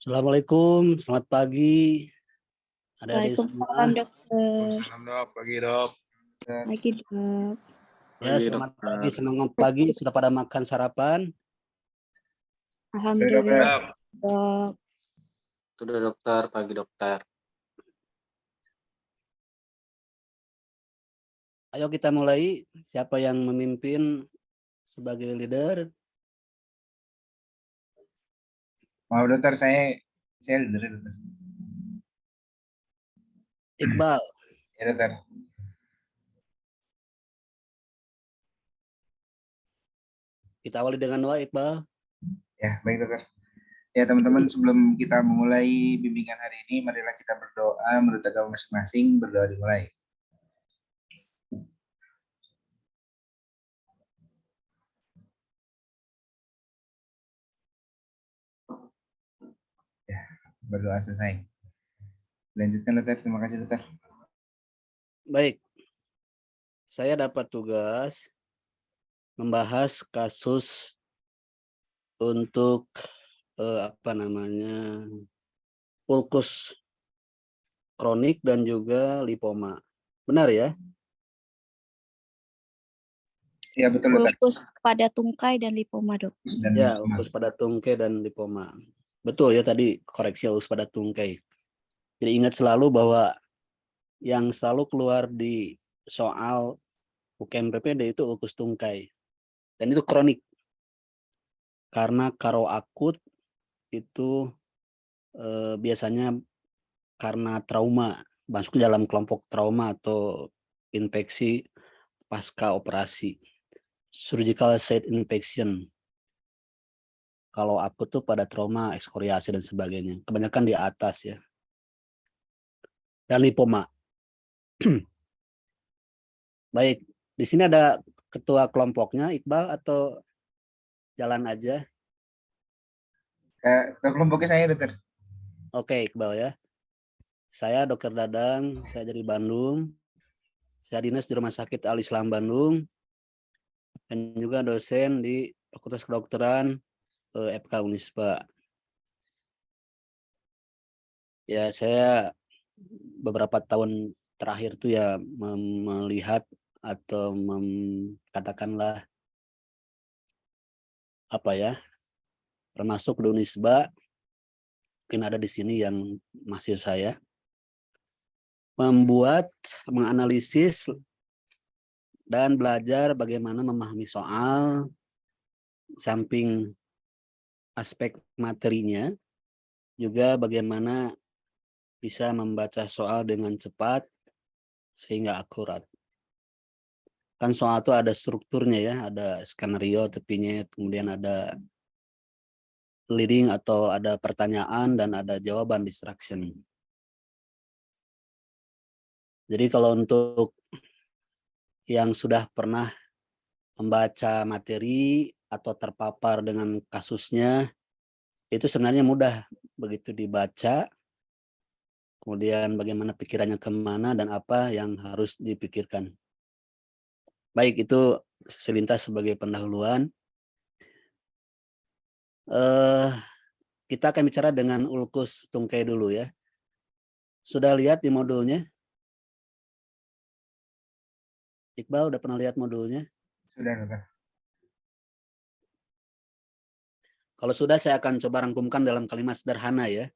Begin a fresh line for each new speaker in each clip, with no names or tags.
Assalamualaikum, selamat pagi adik-adik
Waalaikumsalam,
semua.
dokter.
Salam dok, pagi dok.
Pagi, Dok.
Ya,
Pagi
selamat pagi,
dokter.
semangat pagi. Sudah pada makan sarapan?
Alhamdulillah,
Dok.
Dok.
Sudah dokter, pagi dokter.
Ayo kita mulai. Siapa yang memimpin sebagai leader?
Maaf dokter, saya leader dokter.
Iqbal.
Ya dokter.
Kita awali dengan doa, Iqbal.
Ya baik dokter. Ya teman-teman, sebelum kita memulai bimbingan hari ini, marilah kita berdoa menurut agama masing-masing. Berdoa dimulai. Ya, berdoa selesai. Lanjutkan dokter, terima kasih dokter.
Baik, saya dapat tugas membahas kasus untuk ulkus kronik dan juga lipoma. Benar ya?
Ya betul dokter.
Ulkus pada tungkai dan lipoma, Dok.
Ya, ulkus pada tungkai dan lipoma. Betul ya tadi koreksi ulkus pada tungkai. Jadi ingat selalu bahwa yang selalu keluar di soal UKM PPD itu ulkus tungkai. Dan itu kronik. Karena karo akut itu biasanya karena trauma, masuk dalam kelompok trauma atau infeksi pasca operasi. Surgical site infection. Kalau akut tuh pada trauma, ekskoriasi dan sebagainya. Kebanyakan di atas ya. Dan lipoma. Baik, di sini ada ketua kelompoknya Iqbal atau jalan aja?
Kelompoknya saya dokter.
Oke, Iqbal ya. Saya Dr. Dadang, saya dari Bandung. Saya dinas di Rumah Sakit Al Islam Bandung dan juga dosen di Fakultas Kedokteran FK Unisba. Ya, saya beberapa tahun terakhir tuh ya melihat atau katakanlah apa ya, termasuk di Unisba, mungkin ada di sini yang masih saya menganalisis dan belajar bagaimana memahami soal samping aspek materinya, juga bagaimana bisa membaca soal dengan cepat sehingga akurat. Kan soal itu ada strukturnya ya, ada skenario tepinya, kemudian ada leading atau ada pertanyaan dan ada jawaban distraction. Jadi kalau untuk yang sudah pernah membaca materi atau terpapar dengan kasusnya, itu sebenarnya mudah begitu dibaca, kemudian bagaimana pikirannya kemana dan apa yang harus dipikirkan. Baik, itu selintas sebagai pendahuluan. Kita akan bicara dengan ulkus tungkai dulu ya. Sudah lihat di modulnya? Iqbal udah pernah lihat modulnya?
Sudah dokter.
Kalau sudah, saya akan coba rangkumkan dalam kalimat sederhana ya.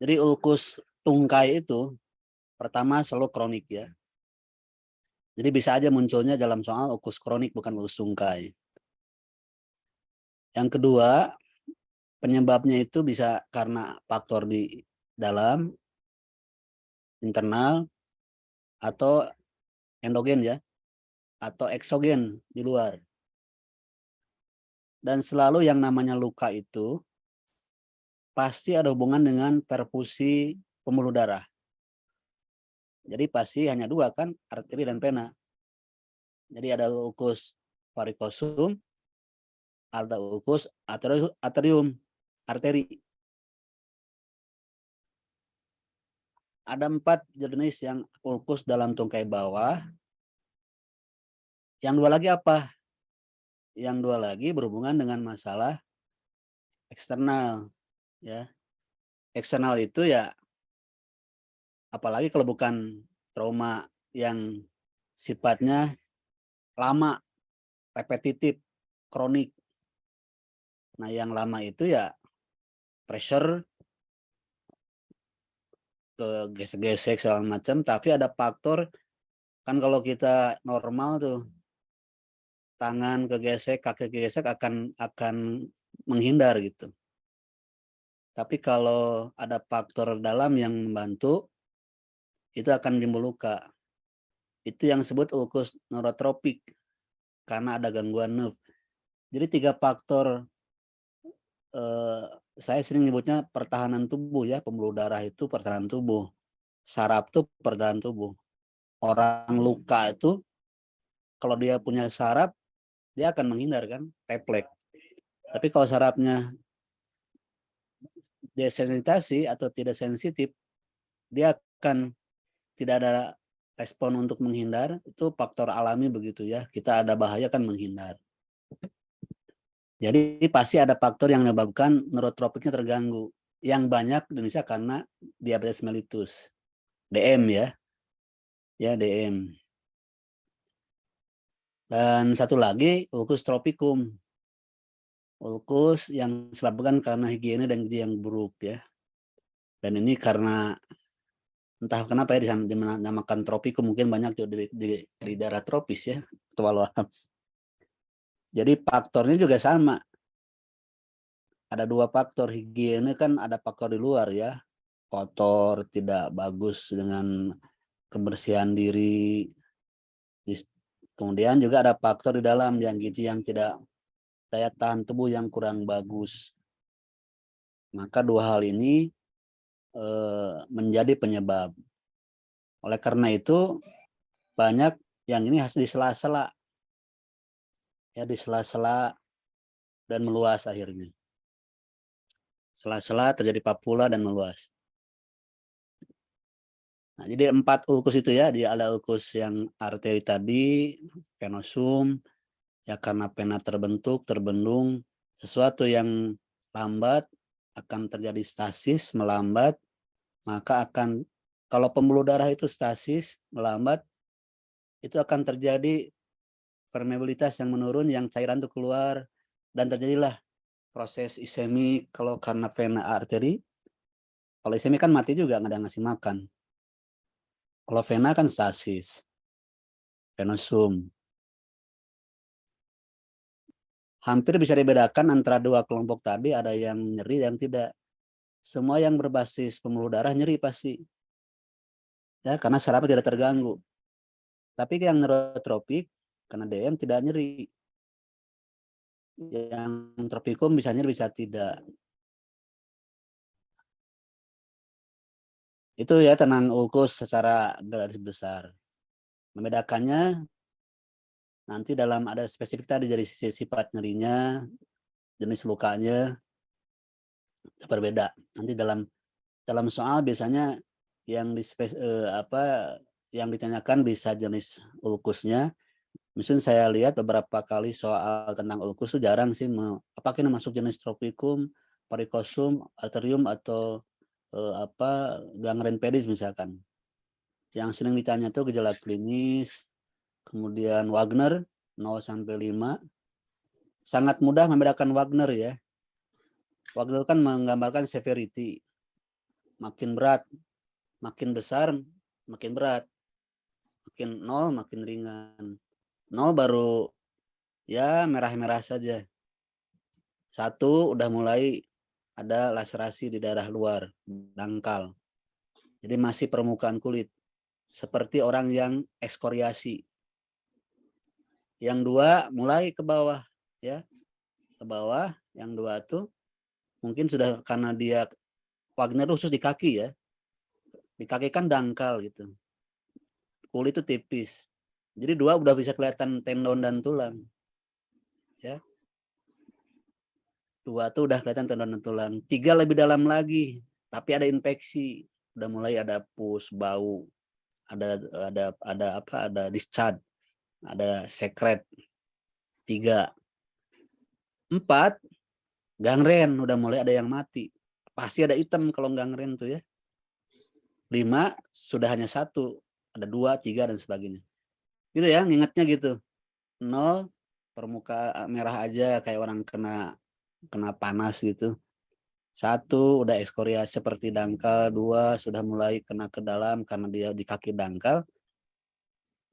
Jadi ulkus tungkai itu pertama selalu kronik ya. Jadi bisa aja munculnya dalam soal ulkus kronik bukan ulkus tungkai. Yang kedua, penyebabnya itu bisa karena faktor di dalam, internal, atau endogen ya, atau eksogen di luar. Dan selalu yang namanya luka itu pasti ada hubungan dengan perfusi pembuluh darah. Jadi pasti hanya dua kan, arteri dan vena. Jadi ada ulkus varikosum, ada ulkus arterium, arteri. Ada 4 jenis yang ulkus dalam tungkai bawah. Yang dua lagi apa? Yang dua lagi berhubungan dengan masalah eksternal, ya. Eksternal itu ya, apalagi kalau bukan trauma yang sifatnya lama, repetitif, kronik. Nah, yang lama itu ya pressure, ke gesek-gesek segala macam, tapi ada faktor kan kalau kita normal tuh tangan kegesek, kaki kegesek akan menghindar gitu. Tapi kalau ada faktor dalam yang membantu, itu akan timbul luka. Itu yang disebut ulkus neurotropik karena ada gangguan nerve. Jadi 3 faktor saya sering nyebutnya pertahanan tubuh ya, pembuluh darah itu pertahanan tubuh, saraf itu pertahanan tubuh. Orang luka itu kalau dia punya saraf dia akan menghindar kan, refleks. Tapi kalau sarafnya desensitasi atau tidak sensitif, dia akan tidak ada respon untuk menghindar. Itu faktor alami begitu ya. Kita ada bahaya kan menghindar. Jadi pasti ada faktor yang menyebabkan neurotropiknya terganggu. Yang banyak di Indonesia karena diabetes mellitus. DM ya. Ya, DM. Dan satu lagi ulcus tropicum. Ulcus yang disebabkan karena higiene dan gizi yang buruk ya. Dan ini karena entah kenapa ya dinamakan tropicum, mungkin banyak juga di daerah tropis ya, atau walau alam. Jadi faktornya juga sama. Ada 2 faktor, higiene kan ada faktor di luar ya, kotor, tidak bagus dengan kebersihan diri. Kemudian juga ada faktor di dalam yang gizi yang tidak, daya tahan tubuh yang kurang bagus. Maka 2 hal ini menjadi penyebab. Oleh karena itu banyak yang ini harus disela-sela. Ya, disela-sela dan meluas akhirnya. Sela-sela terjadi papula dan meluas. Nah, jadi 4 ulkus itu ya, dia ada ulkus yang arteri tadi, venosum, ya karena vena terbentuk, terbendung, sesuatu yang lambat akan terjadi stasis, melambat, maka akan, kalau pembuluh darah itu stasis, melambat, itu akan terjadi permeabilitas yang menurun, yang cairan itu keluar, dan terjadilah proses isemik. Kalau karena vena arteri, kalau isemik kan mati juga, nggak ada ngasih makan. Kalau vena kan stasis, venosum. Hampir bisa dibedakan antara 2 kelompok tadi, ada yang nyeri, yang tidak. Semua yang berbasis pembuluh darah nyeri pasti. Ya, karena sarafnya tidak terganggu. Tapi yang neurotropik, karena DM tidak nyeri. Yang tropikum bisa nyeri, bisa tidak. Itu ya tentang ulkus secara garis besar. Membedakannya nanti dalam ada spesifik tadi dari sisi sifat nyerinya, jenis lukanya berbeda. Nanti dalam soal biasanya yang yang ditanyakan bisa jenis ulkusnya. Misalnya saya lihat beberapa kali soal tentang ulkus itu jarang sih apakah ini masuk jenis tropicum, varicosum, arterium atau gangren pedis misalkan. Yang sering ditanya tuh gejala klinis, kemudian Wagner 0 sampai 5. Sangat mudah membedakan Wagner ya. Wagner kan menggambarkan severity. Makin berat, makin besar, makin berat. Makin 0 makin ringan. 0 baru ya merah-merah saja. 1 udah mulai ada laserasi di daerah luar, dangkal. Jadi masih permukaan kulit. Seperti orang yang ekskoriasi. Yang 2 mulai ke bawah ya. Ke bawah, yang 2 tuh mungkin sudah karena dia Wagner khusus di kaki ya. Di kaki kan dangkal gitu. Kulit itu tipis. Jadi 2 udah bisa kelihatan tendon dan tulang. Ya. 2 tuh udah kelihatan tendon dan tulang. 3 lebih dalam lagi, tapi ada infeksi. Udah mulai ada pus, bau, ada discharge, ada sekret. 3. 4 Gangren udah mulai ada yang mati. Pasti ada hitam kalau gangren tuh ya. 5 sudah hanya 1, ada 2, 3 dan sebagainya. Gitu ya, ngingetnya gitu. 0 permukaan merah aja kayak orang kena panas gitu. 1 udah ekskoriasi seperti dangkal, 2 sudah mulai kena ke dalam karena dia di kaki dangkal,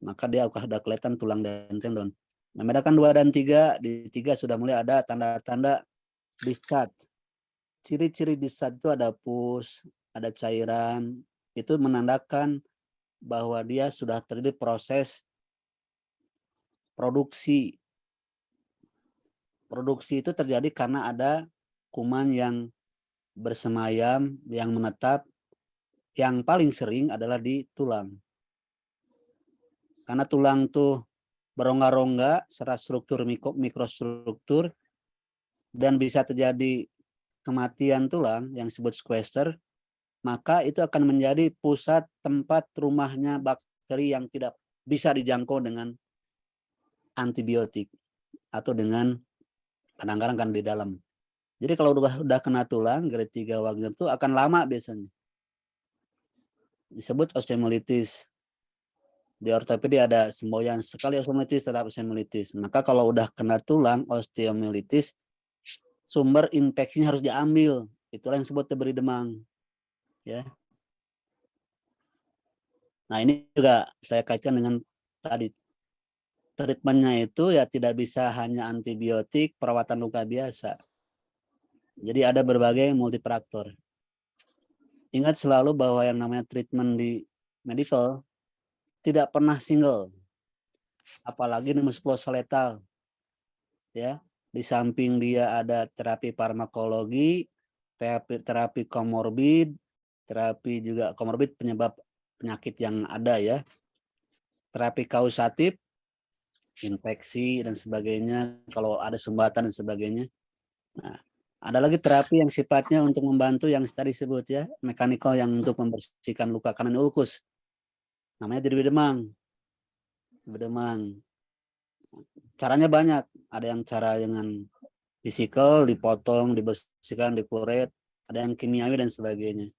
maka dia udah kelihatan tulang dan tendon. Membedakan 2 dan 3, di 3 sudah mulai ada tanda-tanda discharge. Ciri-ciri discharge itu ada pus, ada cairan, itu menandakan bahwa dia sudah terjadi proses produksi. Produksi itu terjadi karena ada kuman yang bersemayam, yang menetap, yang paling sering adalah di tulang. Karena tulang tuh berongga-rongga secara struktur mikrostruktur dan bisa terjadi kematian tulang yang disebut sequester, maka itu akan menjadi pusat tempat rumahnya bakteri yang tidak bisa dijangkau dengan antibiotik atau dengan kadang-kadang kan di dalam. Jadi kalau udah kena tulang grade 3 Wagner itu akan lama biasanya. Disebut osteomyelitis. Di ortopedi ada semboyan sekali osteomyelitis tetap osteomyelitis. Maka kalau udah kena tulang osteomyelitis, sumber infeksinya harus diambil. Itulah yang disebut deberi demang. Ya. Nah, ini juga saya kaitkan dengan tadi. Treatmentnya itu ya tidak bisa hanya antibiotik, perawatan luka biasa. Jadi ada berbagai multifaktor. Ingat selalu bahwa yang namanya treatment di medical tidak pernah single. Apalagi muskuloskeletal. Ya, di samping dia ada terapi farmakologi, terapi komorbid, terapi juga komorbid penyebab penyakit yang ada ya. Terapi kausatif, infeksi dan sebagainya, kalau ada sumbatan dan sebagainya. Nah, ada lagi terapi yang sifatnya untuk membantu yang tadi disebut ya, mekanikal yang untuk membersihkan luka kanan ulkus. Namanya deberi demang. Demang. Caranya banyak. Ada yang cara dengan fisikal, dipotong, dibersihkan, dikuret, ada yang kimiawi dan sebagainya.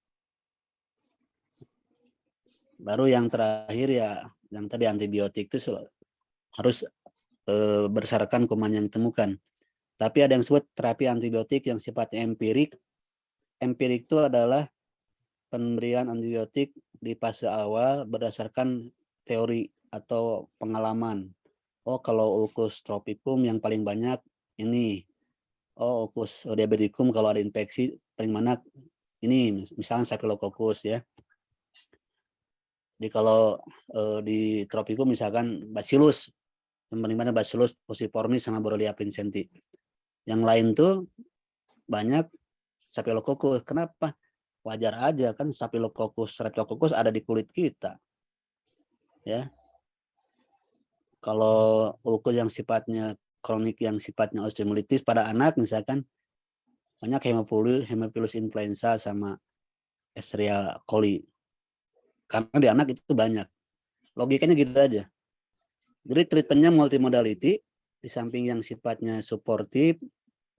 Baru yang terakhir ya, yang tadi antibiotik itu harus berdasarkan kuman yang ditemukan. Tapi ada yang disebut terapi antibiotik yang sifatnya empirik. Empirik itu adalah pemberian antibiotik di fase awal berdasarkan teori atau pengalaman. Oh, kalau ulcus tropicum yang paling banyak ini. Oh, ulcus diabeticum kalau ada infeksi paling banyak ini, misalnya staphylococcus ya. Jadi kalau di tropicum misalkan bacillus, yang paling banyak bacillus fusiformis sama Borrelia vincenti. Yang lain tuh banyak staphylococcus. Kenapa? Wajar aja kan staphylococcus, streptococcus ada di kulit kita. Ya. Kalau ulkus yang sifatnya kronik yang sifatnya osteomyelitis pada anak misalkan banyak Haemophilus influenza sama Escherichia coli. Karena di anak itu banyak. Logikanya gitu aja. Jadi treatmentnya multimodality, di samping yang sifatnya suportif,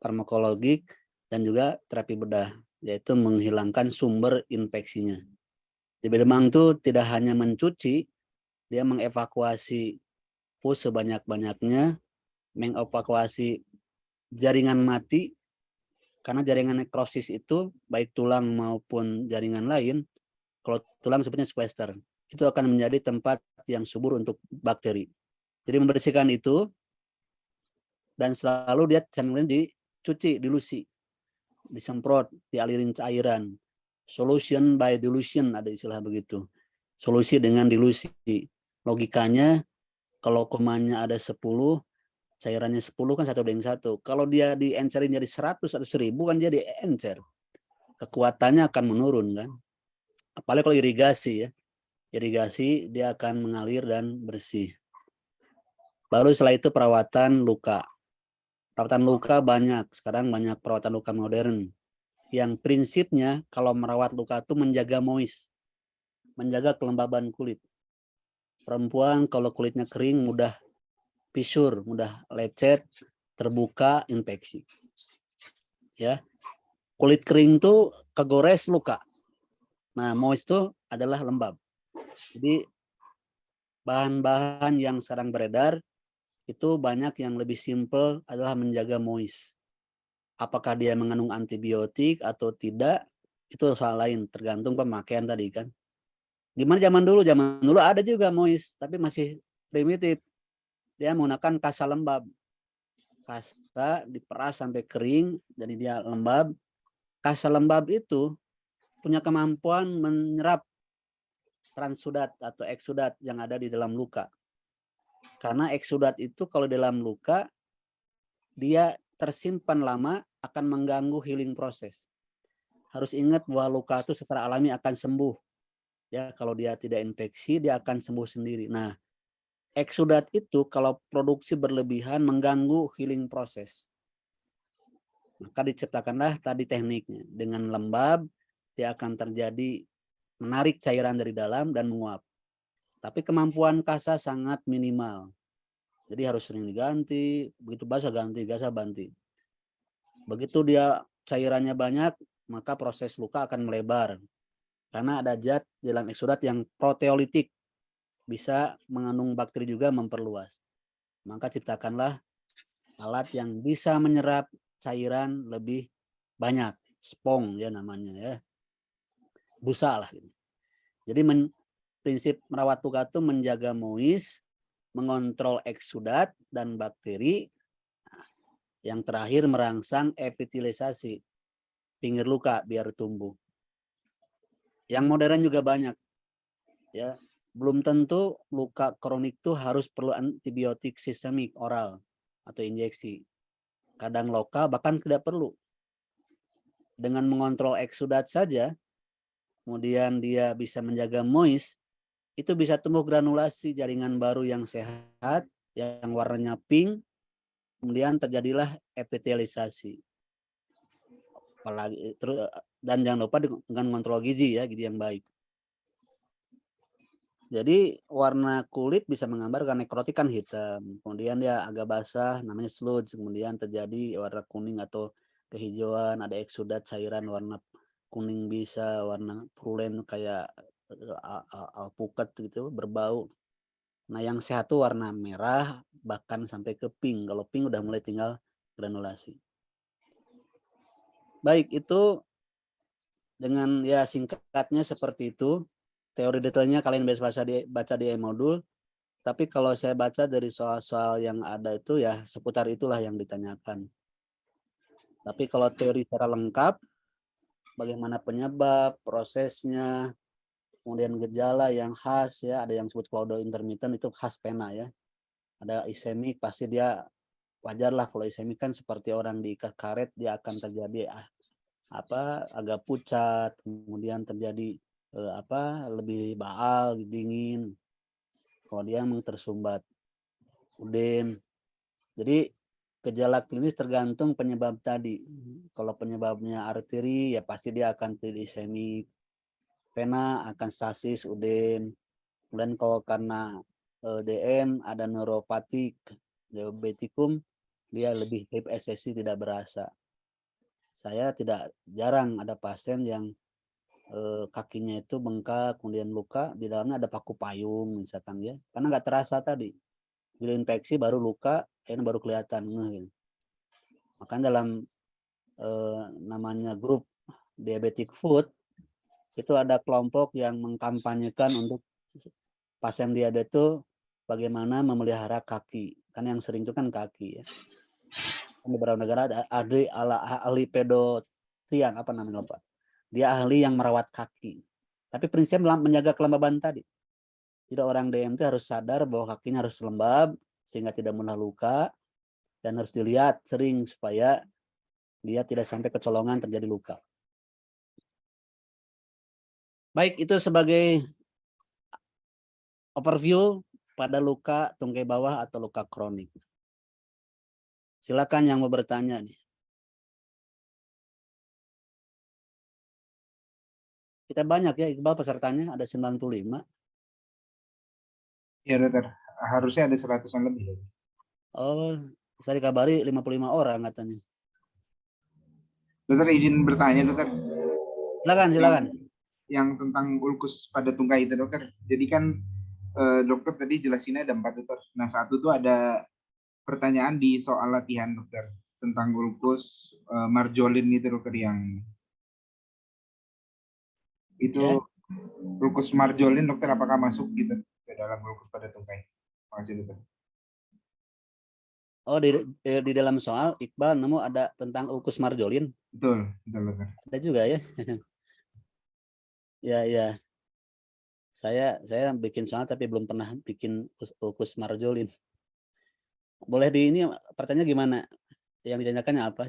farmakologik, dan juga terapi bedah, yaitu menghilangkan sumber infeksinya. Deberi demang itu tidak hanya mencuci, dia mengevakuasi pus sebanyak-banyaknya, mengevakuasi jaringan mati, karena jaringan nekrosis itu, baik tulang maupun jaringan lain, kalau tulang sebutnya sequester, itu akan menjadi tempat yang subur untuk bakteri. Jadi membersihkan itu, dan selalu dia sambil dicuci, dilusi, disemprot, dialirin cairan. Solution by dilution, ada istilah begitu. Solusi dengan dilusi. Logikanya, kalau kumannya ada 10, cairannya 10 kan 1:1. Kalau dia diencerin jadi 100 atau 1000 kan dia diencer. Kekuatannya akan menurun kan. Apalagi kalau irigasi ya. Irigasi dia akan mengalir dan bersih. Baru setelah itu perawatan luka. Perawatan luka banyak. Sekarang banyak perawatan luka modern. Yang prinsipnya kalau merawat luka itu menjaga moist. Menjaga kelembaban kulit. Perempuan kalau kulitnya kering mudah fissure, mudah lecet, terbuka, infeksi. Ya, kulit kering tuh kegores luka. Nah, moist itu adalah lembab. Jadi bahan-bahan yang sekarang beredar itu banyak yang lebih simple adalah menjaga moist. Apakah dia mengandung antibiotik atau tidak, itu soal lain, tergantung pemakaian tadi kan. Gimana zaman dulu? Zaman dulu ada juga moist, tapi masih primitif. Dia menggunakan kasa lembab. Kasa diperas sampai kering, jadi dia lembab. Kasa lembab itu punya kemampuan menyerap transudat atau eksudat yang ada di dalam luka. Karena eksudat itu kalau dalam luka, dia tersimpan lama akan mengganggu healing proses. Harus ingat bahwa luka itu secara alami akan sembuh. Ya, kalau dia tidak infeksi, dia akan sembuh sendiri. Nah, eksudat itu kalau produksi berlebihan mengganggu healing proses. Maka diciptakanlah tadi tekniknya. Dengan lembab, dia akan terjadi menarik cairan dari dalam dan menguap. Tapi kemampuan kasa sangat minimal. Jadi harus sering diganti, begitu basah ganti, basah ganti. Begitu dia cairannya banyak, maka proses luka akan melebar. Karena ada zat dalam eksudat yang proteolitik, bisa mengandung bakteri juga memperluas. Maka ciptakanlah alat yang bisa menyerap cairan lebih banyak, spong ya namanya ya, busa lah. Gitu. Jadi prinsip merawat luka itu menjaga moist, mengontrol eksudat dan bakteri. Nah, yang terakhir merangsang epitelisasi pinggir luka biar tumbuh. Yang modern juga banyak, ya. Belum tentu luka kronik itu harus perlu antibiotik sistemik oral atau injeksi. Kadang lokal bahkan tidak perlu. Dengan mengontrol eksudat saja, kemudian dia bisa menjaga moist, itu bisa tumbuh granulasi jaringan baru yang sehat, yang warnanya pink, kemudian terjadilah epitelisasi. Apalagi dan jangan lupa dengan kontrol gizi ya, gizi yang baik. Jadi warna kulit bisa menggambarkan nekrotik kan hitam, kemudian dia agak basah namanya sludge, kemudian terjadi warna kuning atau kehijauan, ada eksudat cairan warna kuning, bisa warna purulen kayak alpukat gitu berbau. Nah yang sehat tuh warna merah bahkan sampai ke pink, kalau pink udah mulai tinggal granulasi. Baik, itu dengan ya singkatnya seperti itu. Teori detailnya kalian bisa baca di modul. Tapi kalau saya baca dari soal-soal yang ada itu ya seputar itulah yang ditanyakan. Tapi kalau teori secara lengkap, bagaimana penyebab, prosesnya, kemudian gejala yang khas ya, ada yang disebut klaudo intermittent itu khas pena ya. Ada isemik, pasti dia wajar lah kalau isemik kan seperti orang diikat karet, dia akan terjadi agak pucat, kemudian terjadi lebih baal, dingin. Kalau dia memang tersumbat, udem. Jadi gejala klinis tergantung penyebab tadi. Kalau penyebabnya arteri ya pasti dia akan isemik, vena akan stasis, udem. Kemudian kalau karena DM ada neuropatik, diabetikum, dia lebih HIP-SSI tidak berasa. Saya tidak jarang ada pasien yang kakinya itu bengkak, kemudian luka, di dalamnya ada paku payung misalkan ya, karena nggak terasa tadi. Bila infeksi baru luka, ini baru kelihatan. Gitu. Makanya dalam namanya grup diabetic foot, itu ada kelompok yang mengkampanyekan untuk pasien diabetes itu bagaimana memelihara kaki. Kan yang sering itu kan kaki ya. Di beberapa negara ada ahli pedotrian, apa namanya lupa. Dia ahli yang merawat kaki. Tapi prinsipnya menjaga kelembaban tadi. Jadi orang DMT harus sadar bahwa kakinya harus lembab sehingga tidak mudah luka dan harus dilihat sering supaya dia tidak sampai kecolongan terjadi luka. Baik, itu sebagai overview pada luka tungkai bawah atau luka kronik. Silakan yang mau bertanya nih. Kita banyak ya, Iqbal pesertanya ada 95.
Ya dokter, harusnya ada 100-an lebih.
Oh, saya dikabari 55 orang katanya.
Dokter izin bertanya dokter,
Silakan.
yang tentang ulkus pada tungkai itu dokter. Jadi kan dokter tadi jelasinnya ada 4 dokter. Nah satu tuh ada pertanyaan di soal latihan dokter tentang ulkus marjolin itu dokter, yang itu
Ya.
ulkus marjolin dokter apakah masuk gitu ke dalam ulkus pada tungkai? Makasih dokter.
Oh, di dalam soal Iqbal nemu ada tentang ulkus marjolin.
Betul dokter.
Ada juga ya. Ya. Saya bikin soal tapi belum pernah bikin ulkus marjolin. Boleh di ini pertanyaan gimana? Yang ditanyakannya apa?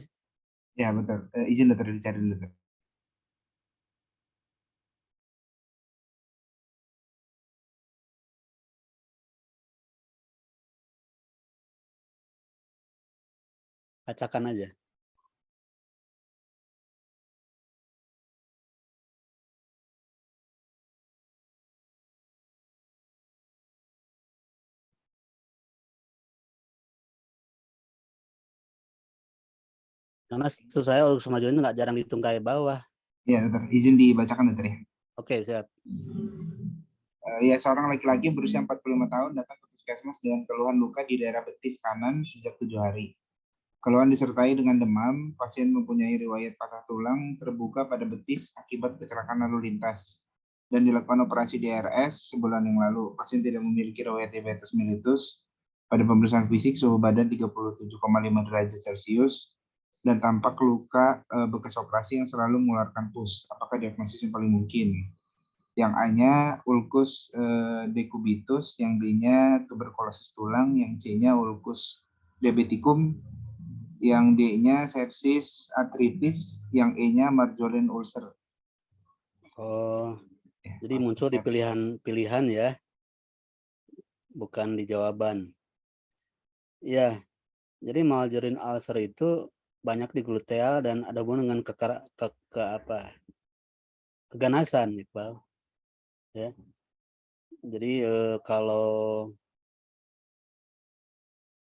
Ya betul. Izin dokter dicari dulu dokter.
Bacakan aja. Karena setahu saya ulkus marjolin nggak jarang di tungkai bawah.
Ya dokter, izin dibacakan dokter ya.
Oke, siap.
Ya, seorang laki-laki berusia 45 tahun datang ke puskesmas dengan keluhan luka di daerah betis kanan sejak 7 hari. Keluhan disertai dengan demam, pasien mempunyai riwayat patah tulang terbuka pada betis akibat kecelakaan lalu lintas dan dilakukan operasi DRS sebulan yang lalu. Pasien tidak memiliki riwayat diabetes mellitus. Pada pemeriksaan fisik suhu badan 37,5 derajat Celcius dan tampak luka bekas operasi yang selalu mengeluarkan pus. Apakah diagnosis yang paling mungkin? Yang A-nya ulkus decubitus, yang B-nya tuberkulosis tulang, yang C-nya ulkus diabeticum, yang D-nya sepsis artritis, yang E-nya marjolin ulcer.
Oh,
Ya,
jadi muncul di pilihan ya, bukan di jawaban. Ya, jadi marjolin ulcer itu banyak di gluteal dan ada hubungan dengan keganasan, Iqbal. Ya. Jadi kalau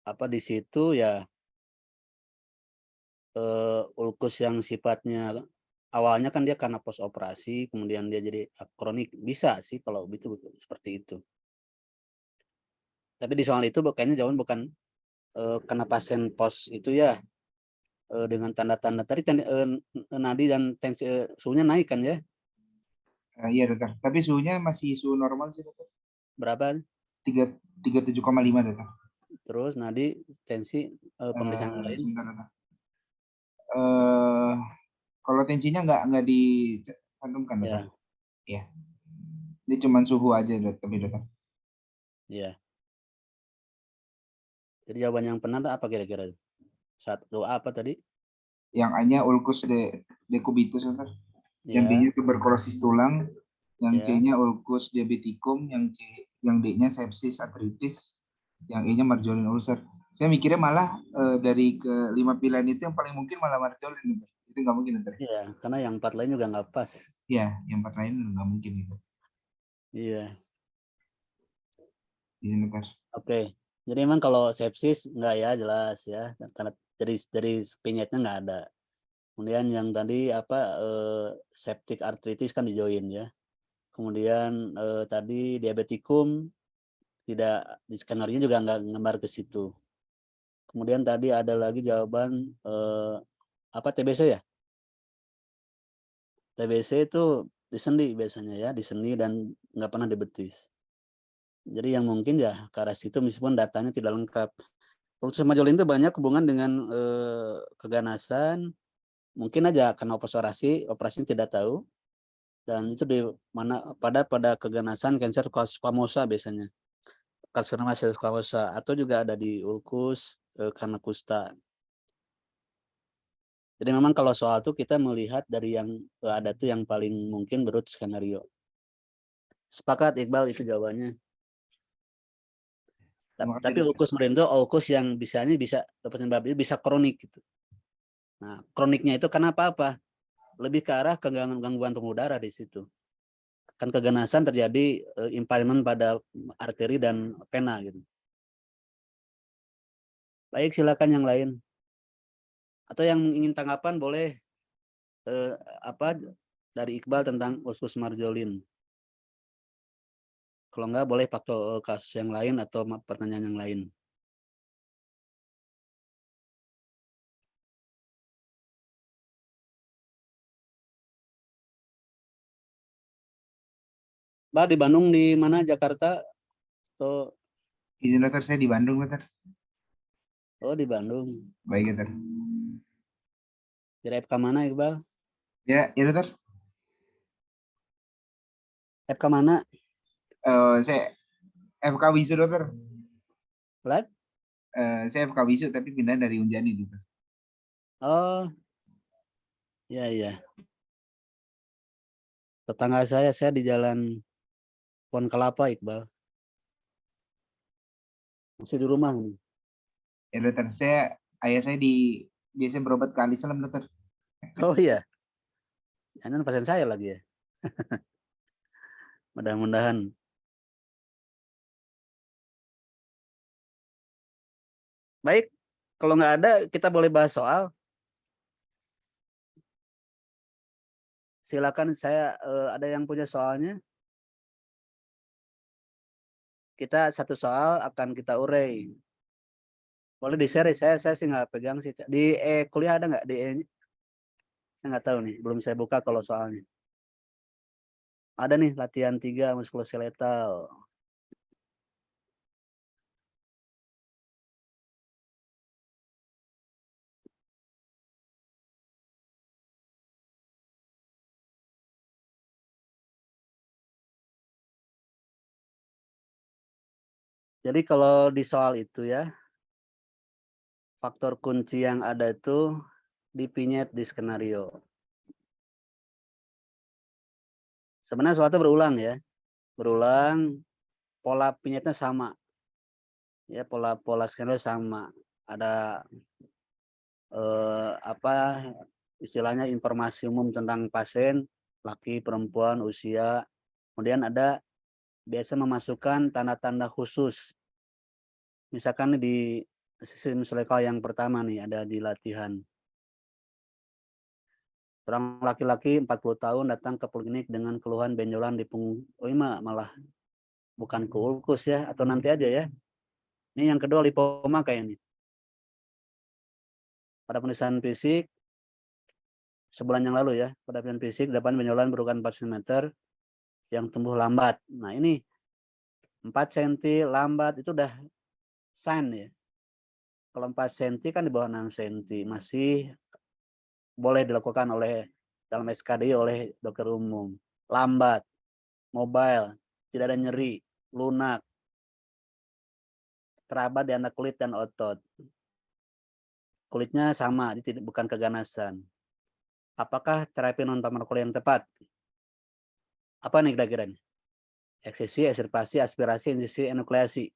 apa di situ ya ulkus yang sifatnya awalnya kan dia karena pos operasi, kemudian dia jadi kronik, bisa sih kalau itu seperti itu. Tapi di soal itu kayaknya jawaban bukan karena pasien pos itu ya dengan tanda-tanda tadi nadi dan tensi suhunya naik kan ya?
Iya dokter, tapi suhunya masih suhu normal sih dokter.
Berapa?
37,5 dokter.
Terus nadi tensi pemeriksaan lain.
Sebentar dokter. Kalau tensinya nggak dicantumkan dokter.
Ya,
Iya. Ini cuma suhu aja dokter.
ya. Jadi jawaban yang benar apa kira-kira? Satu apa tadi?
Yang A-nya ulkus decubitus dokter. Yang
Ya,
B-nya tuberkulosis tulang, yang
ya.
C-nya ulkus diabeticum, yang D-nya sepsis artritis, yang E-nya marjolin ulcer. Saya mikirnya malah dari ke 5 pilihan itu yang paling mungkin malah marjolin gitu. Itu nggak mungkin dokter.
Iya, karena yang 4 lain juga nggak pas.
Iya, yang 4 lain nggak mungkin gitu.
Iya,
Izin dokter.
oke. Jadi memang kalau sepsis nggak ya jelas ya, karena dari penyakitnya nggak ada. Kemudian yang tadi apa septic arthritis kan di join ya. Kemudian tadi diabetikum tidak di skenario juga nggak ngembar ke situ. Kemudian tadi ada lagi jawaban apa TBC ya? TBC itu di sendi biasanya ya, di sendi dan nggak pernah di betis. Jadi yang mungkin ya ke arah situ meskipun datanya tidak lengkap. Ulkus marjolin itu banyak hubungan dengan keganasan, mungkin aja karena operasinya tidak tahu, dan itu di mana pada keganasan kanker squamosa biasanya, karsinoma squamosa, atau juga ada di ulkus karena kusta. Jadi memang kalau soal itu kita melihat dari yang ada tuh yang paling mungkin menurut skenario. Sepakat Iqbal itu jawabannya.
Terima kasih
Tapi
dokter.
ulkus merindo ulkus yang bisa penyebab itu bisa kronik gitu. Nah, kroniknya itu kenapa apa? Lebih ke arah gangguan pembuluh darah di situ. Kan keganasan terjadi impairment pada arteri dan vena gitu. Baik, silakan yang lain. Atau yang ingin tanggapan boleh apa dari Iqbal tentang usus marjolin. Kalau enggak boleh pakai kasus yang lain atau pertanyaan yang lain. Mbak di Bandung di mana? Jakarta atau
Izin dokter, saya di Bandung dokter.
oh di Bandung.
Baik dokter.
Di FK mana Iqbal?
Ya, ya dokter.
FK mana?
Saya FK Wisu dokter.
Plat?
Saya FK Wisu tapi pindah dari Unjani dokter.
Oh, ya ya. Tetangga saya di Jalan Pohon Kelapa Iqbal. Masih di rumah nih.
Ya dokter, ayah saya biasanya berobat ke Ali Salam dokter.
Oh iya. Jangan pasien saya lagi ya. Mudah-mudahan. Baik, kalau nggak ada kita boleh bahas soal. Silakan ada yang punya soalnya. Kita satu soal akan kita urai. Boleh di-share, saya sih nggak pegang sih. Di kuliah ada nggak di saya nggak tahu nih, belum saya buka kalau soalnya. Ada nih latihan 3 muskuloskeletal. Jadi kalau di soal itu ya, faktor kunci yang ada itu di vignette di skenario. Sebenarnya suatu berulang ya. Berulang, pola vignette-nya sama. Ya, pola skenario sama. Ada apa istilahnya informasi umum tentang pasien, laki, perempuan, usia. Kemudian ada biasa memasukkan tanda-tanda khusus. Misalkan di sistem selekal yang pertama nih ada di latihan. Seorang laki-laki 40 tahun datang ke poliklinik dengan keluhan benjolan di punggung. Oh ini malah bukan ke ulkus ya, atau nanti aja ya. Ini yang kedua lipoma kayaknya. Pada pemeriksaan fisik sebulan yang lalu ya, pada pemeriksaan fisik dapat benjolan berukuran 4 cm yang tumbuh lambat. Nah ini 4 cm lambat itu udah sign ya. Kalau 4 cm kan di bawah 6 cm masih boleh dilakukan oleh dalam SKDI oleh dokter umum. Lambat, mobile, tidak ada nyeri, lunak, terabat di anak kulit dan otot. Kulitnya sama, bukan keganasan. Apakah terapi non farmakologi yang tepat? Apa nih kira-kira? Eksesi, ekstirpasi, aspirasi, insisi, enukleasi.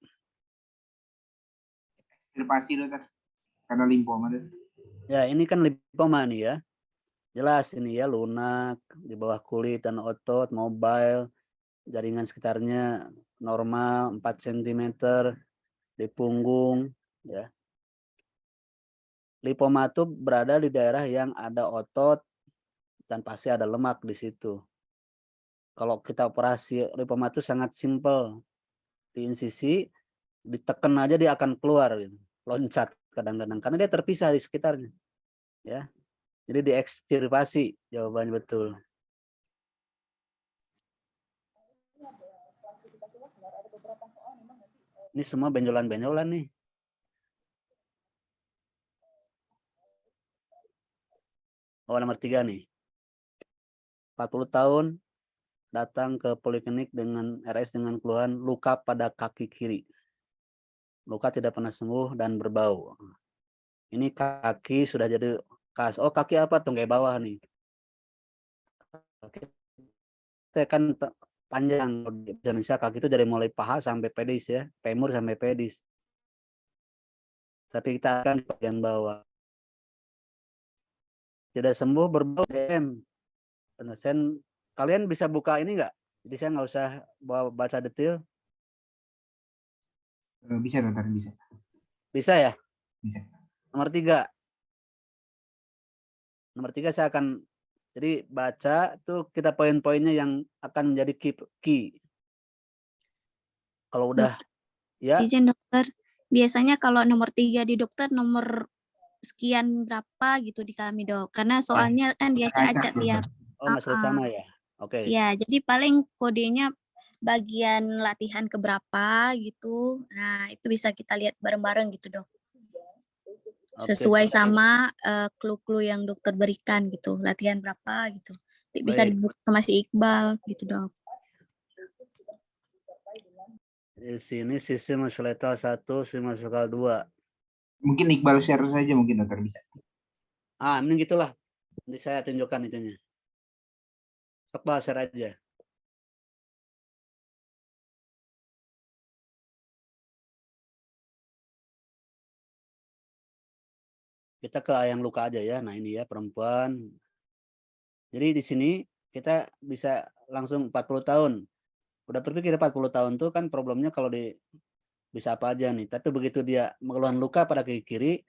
Ekstirpasi dokter. Karena limfoma dokter.
Ya, ini kan lipoma nih ya. Jelas ini ya, lunak di bawah kulit dan otot, mobile, jaringan sekitarnya normal 4 cm di punggung ya. Lipoma itu berada di daerah yang ada otot dan pasti ada lemak di situ. Kalau kita operasi lipoma itu sangat simpel. Di insisi ditekan aja dia akan keluar gitu. Loncat kadang-kadang karena dia terpisah di sekitarnya. Ya. Jadi diekstirpasi jawabannya betul. Ini semua benjolan-benjolan nih. Oh, nomor 3 nih. 40 tahun datang ke poliklinik dengan RS dengan keluhan luka pada kaki kiri. Luka tidak pernah sembuh dan berbau. Ini kaki sudah jadi kas. Oh, kaki apa tuh kayak bawah nih. Kaki itu kan panjang di Indonesia, kaki itu dari mulai paha sampai pedis ya, femur sampai pedis. Tapi kita akan di bagian bawah. Tidak sembuh berbau DM. Penyelesaian kalian bisa buka ini enggak? Jadi saya nggak usah baca detail.
Bisa dokter, bisa.
Bisa ya?
Bisa.
Nomor 3. Nomor 3 saya akan Jadi baca tuh kita poin-poinnya yang akan menjadi key. Kalau udah ya,
Izin dokter, biasanya kalau nomor 3 di dokter nomor sekian berapa gitu di kami dok, karena soalnya kan diacak-acak tiap.
masalah utama ya. Oke.
Ya, jadi paling kodenya bagian latihan keberapa gitu. Nah, itu bisa kita lihat bareng-bareng gitu dok.
Oke.
Sesuai sama clue-clue yang dokter berikan gitu, latihan berapa gitu. Bisa
Baik.
dibuka sama si Iqbal gitu dok.
Di sini sistem skeletal 1, sistem skeletal 2.
Mungkin Iqbal share saja mungkin dokter bisa.
Ini gitulah. Nanti saya tunjukkan itunya. Iqbal share aja. Kita ke yang luka aja ya. Nah ini ya perempuan. Jadi di sini kita bisa langsung 40 tahun. Udah berpikir 40 tahun tuh kan problemnya kalau bisa apa aja nih. Tapi begitu dia mengeluarkan luka pada kaki kiri,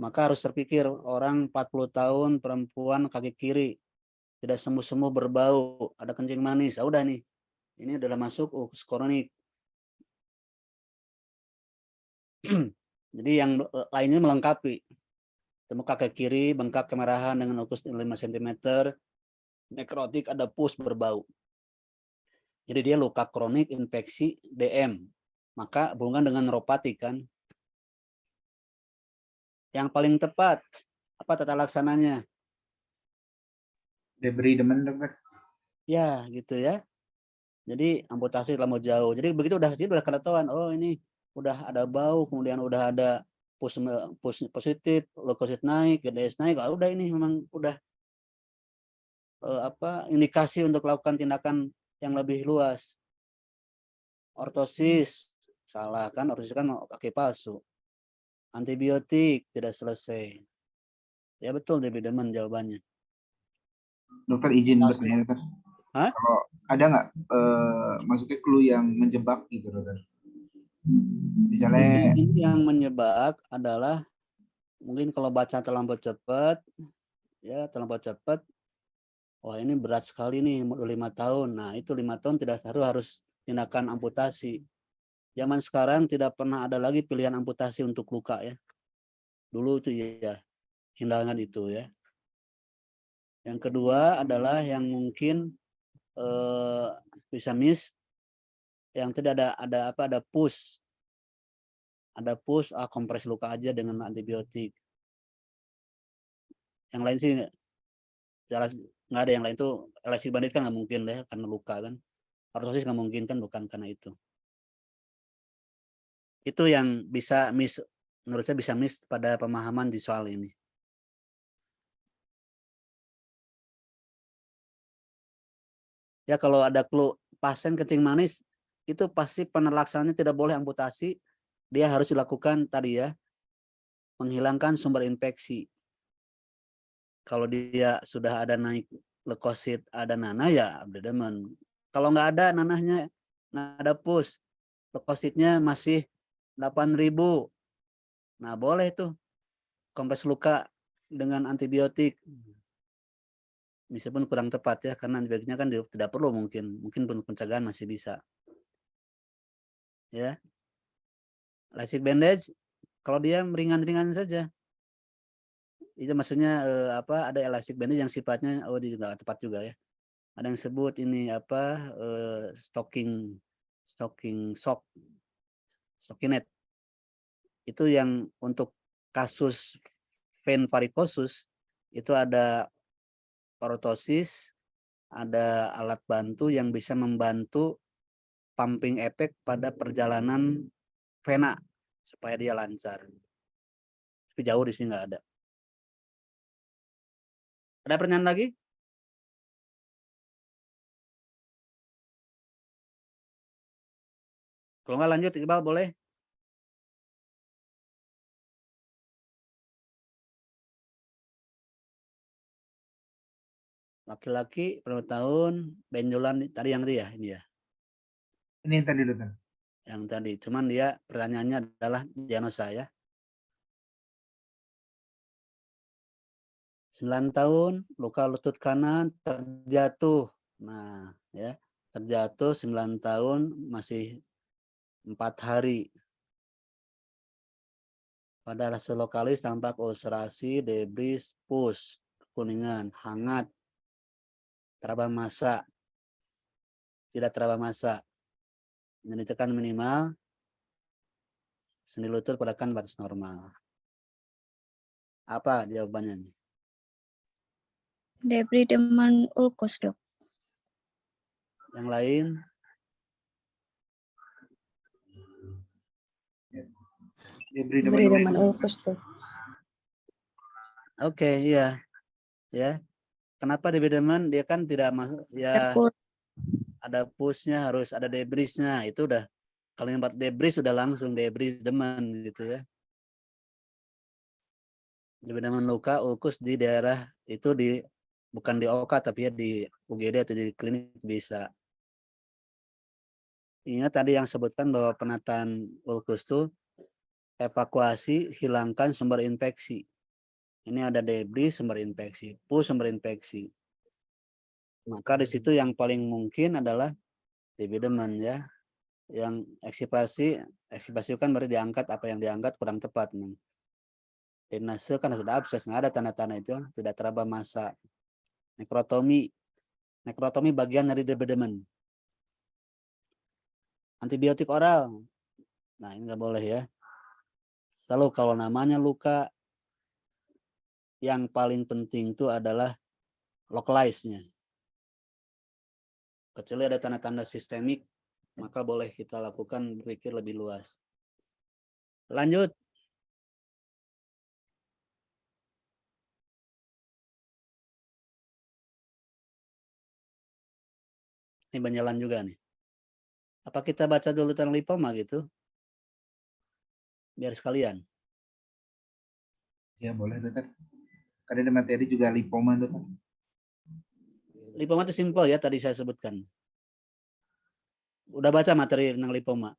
maka harus terpikir orang 40 tahun perempuan kaki kiri tidak sembuh-sembuh berbau, ada kencing manis. Udah nih. Ini adalah masuk ulkus kronik. Jadi yang lainnya melengkapi. Muka kaki kiri, bengkak kemerahan dengan ulkus 5 cm, nekrotik, ada pus berbau. Jadi dia luka kronik infeksi DM. Maka hubungan dengan neuropati kan. Yang paling tepat, apa tata laksananya?
Debridement dokter.
Ya, gitu ya. Jadi amputasi terlalu jauh. Jadi begitu udah ketahuan, oh ini udah ada bau, kemudian udah ada pus positif, leukosit naik, GDS naik, udah ini memang udah indikasi untuk melakukan tindakan yang lebih luas. Ortosis, salah kan, ortosis kan kaki palsu. Antibiotik tidak selesai. Ya betul debridement jawabannya.
Dokter izin bertanya dokter.
Hah?
Kalau ada nggak maksudnya clue yang menjebak gitu dokter? Misalnya
Ini yang menyebab adalah mungkin kalau baca terlampau cepat, ya terlampau cepat. Wah ini berat sekali nih, umur 5 tahun. Nah itu 5 tahun tidak harus tindakan amputasi. Zaman sekarang tidak pernah ada lagi pilihan amputasi untuk luka ya. Dulu itu ya, hindaran itu ya. Yang kedua adalah yang mungkin bisa miss, yang tidak ada pus. Ada pus, kompres luka aja dengan antibiotik. Yang lain sih nggak ada yang lain tuh, elastik bandit kan nggak mungkin ya karena luka kan. Ortosis nggak mungkin kan, bukan karena itu. Itu yang bisa miss, menurut saya bisa miss pada pemahaman di soal ini. Ya kalau ada clue pasien kencing manis, itu pasti penelaksanaannya tidak boleh amputasi, dia harus dilakukan tadi ya, menghilangkan sumber infeksi. Kalau dia sudah ada naik leukosit, ada nanah ya debridement. Kalau nggak ada nanahnya, nggak ada pus, leukositnya masih 8.000. Nah boleh tuh kompres luka dengan antibiotik. Meskipun kurang tepat ya, karena antibiotiknya kan tidak perlu mungkin pencegahan masih bisa. Ya, elastic bandage kalau dia ringan-ringan saja. Itu maksudnya ada elastic bandage yang sifatnya tidak tepat juga ya. Ada yang sebut ini stocking net. Itu yang untuk kasus vein varikosus itu ada ortosis, ada alat bantu yang bisa membantu pumping efek pada perjalanan vena supaya dia lancar. Tapi jauh di sini nggak ada. Ada pertanyaan lagi? Kalau nggak lanjut, Iqbal boleh. Laki-laki berapa tahun, benjolan tadi yang tadi ya, ini ya.
ini yang tadi dokter.
Yang tadi, cuman dia pertanyaannya adalah diagnosa ya. 9 tahun, luka lutut kanan, terjatuh. Nah, ya, terjatuh 9 tahun masih 4 hari. Pada rasa lokalis tampak ulcerasi, debris, pus, kekuningan, hangat, teraba massa, tidak teraba massa. Dan ditekan minimal, sendi lutut pada batas normal. Apa jawabannya?
Debridement ulkus, Dok.
Yang lain?
Debridement ulkus, Dok.
Oke, iya. Ya. Kenapa debridement? Dia kan tidak masuk, ya
Terput.
ada pusnya, harus ada debrisnya. Itu udah, kalau yang debris sudah langsung debridement gitu ya. Debridement luka ulkus di daerah itu bukan di OK tapi ya di UGD atau di klinik bisa. Ingat tadi yang sebutkan bahwa penataan ulkus itu evakuasi, hilangkan sumber infeksi. Ini ada debris sumber infeksi, pus sumber infeksi. Maka di situ yang paling mungkin adalah debridement ya. Yang eksipasi kan berarti diangkat, apa yang diangkat kurang tepat. Drainase kan sudah abses, nggak ada tanda-tanda itu, tidak teraba massa. Nekrotomi bagian dari debridement. Antibiotik oral, nah ini nggak boleh ya. Lalu kalau namanya luka, yang paling penting itu adalah localize-nya. Kecuali ada tanda-tanda sistemik, maka boleh kita lakukan berpikir lebih luas. Lanjut. Ini banyalan juga nih. Apa kita baca dulu tentang lipoma gitu? Biar sekalian.
Ya boleh dokter. Karena ada materi juga lipoma dokter.
Lipoma itu simpel ya, tadi saya sebutkan. Udah baca materi tentang lipoma?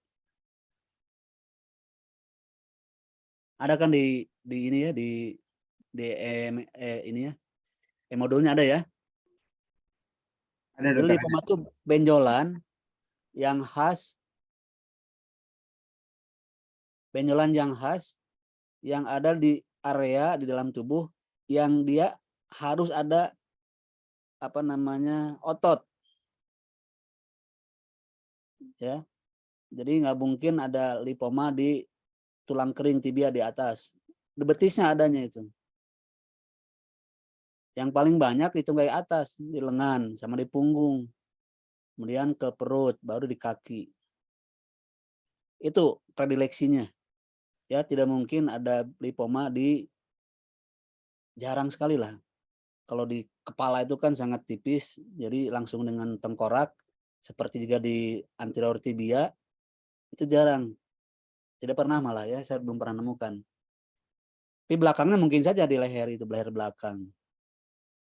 Ada kan di ini ya, di ini ya. Modulnya ada ya.
Ada
Jadi
dokter.
lipoma itu benjolan yang khas, yang ada di area di dalam tubuh yang dia harus ada otot ya. Jadi nggak mungkin ada lipoma di tulang kering tibia di atas, di betisnya adanya itu. Yang paling banyak itu kayak atas, di lengan sama di punggung, kemudian ke perut, baru di kaki. Itu predileksinya ya. Tidak mungkin ada lipoma di, jarang sekali lah. Kalau di kepala itu kan sangat tipis, jadi langsung dengan tengkorak, seperti juga di anterior tibia, itu jarang. Tidak pernah malah ya, saya belum pernah nemukan. Tapi belakangnya mungkin saja di leher itu, leher belakang.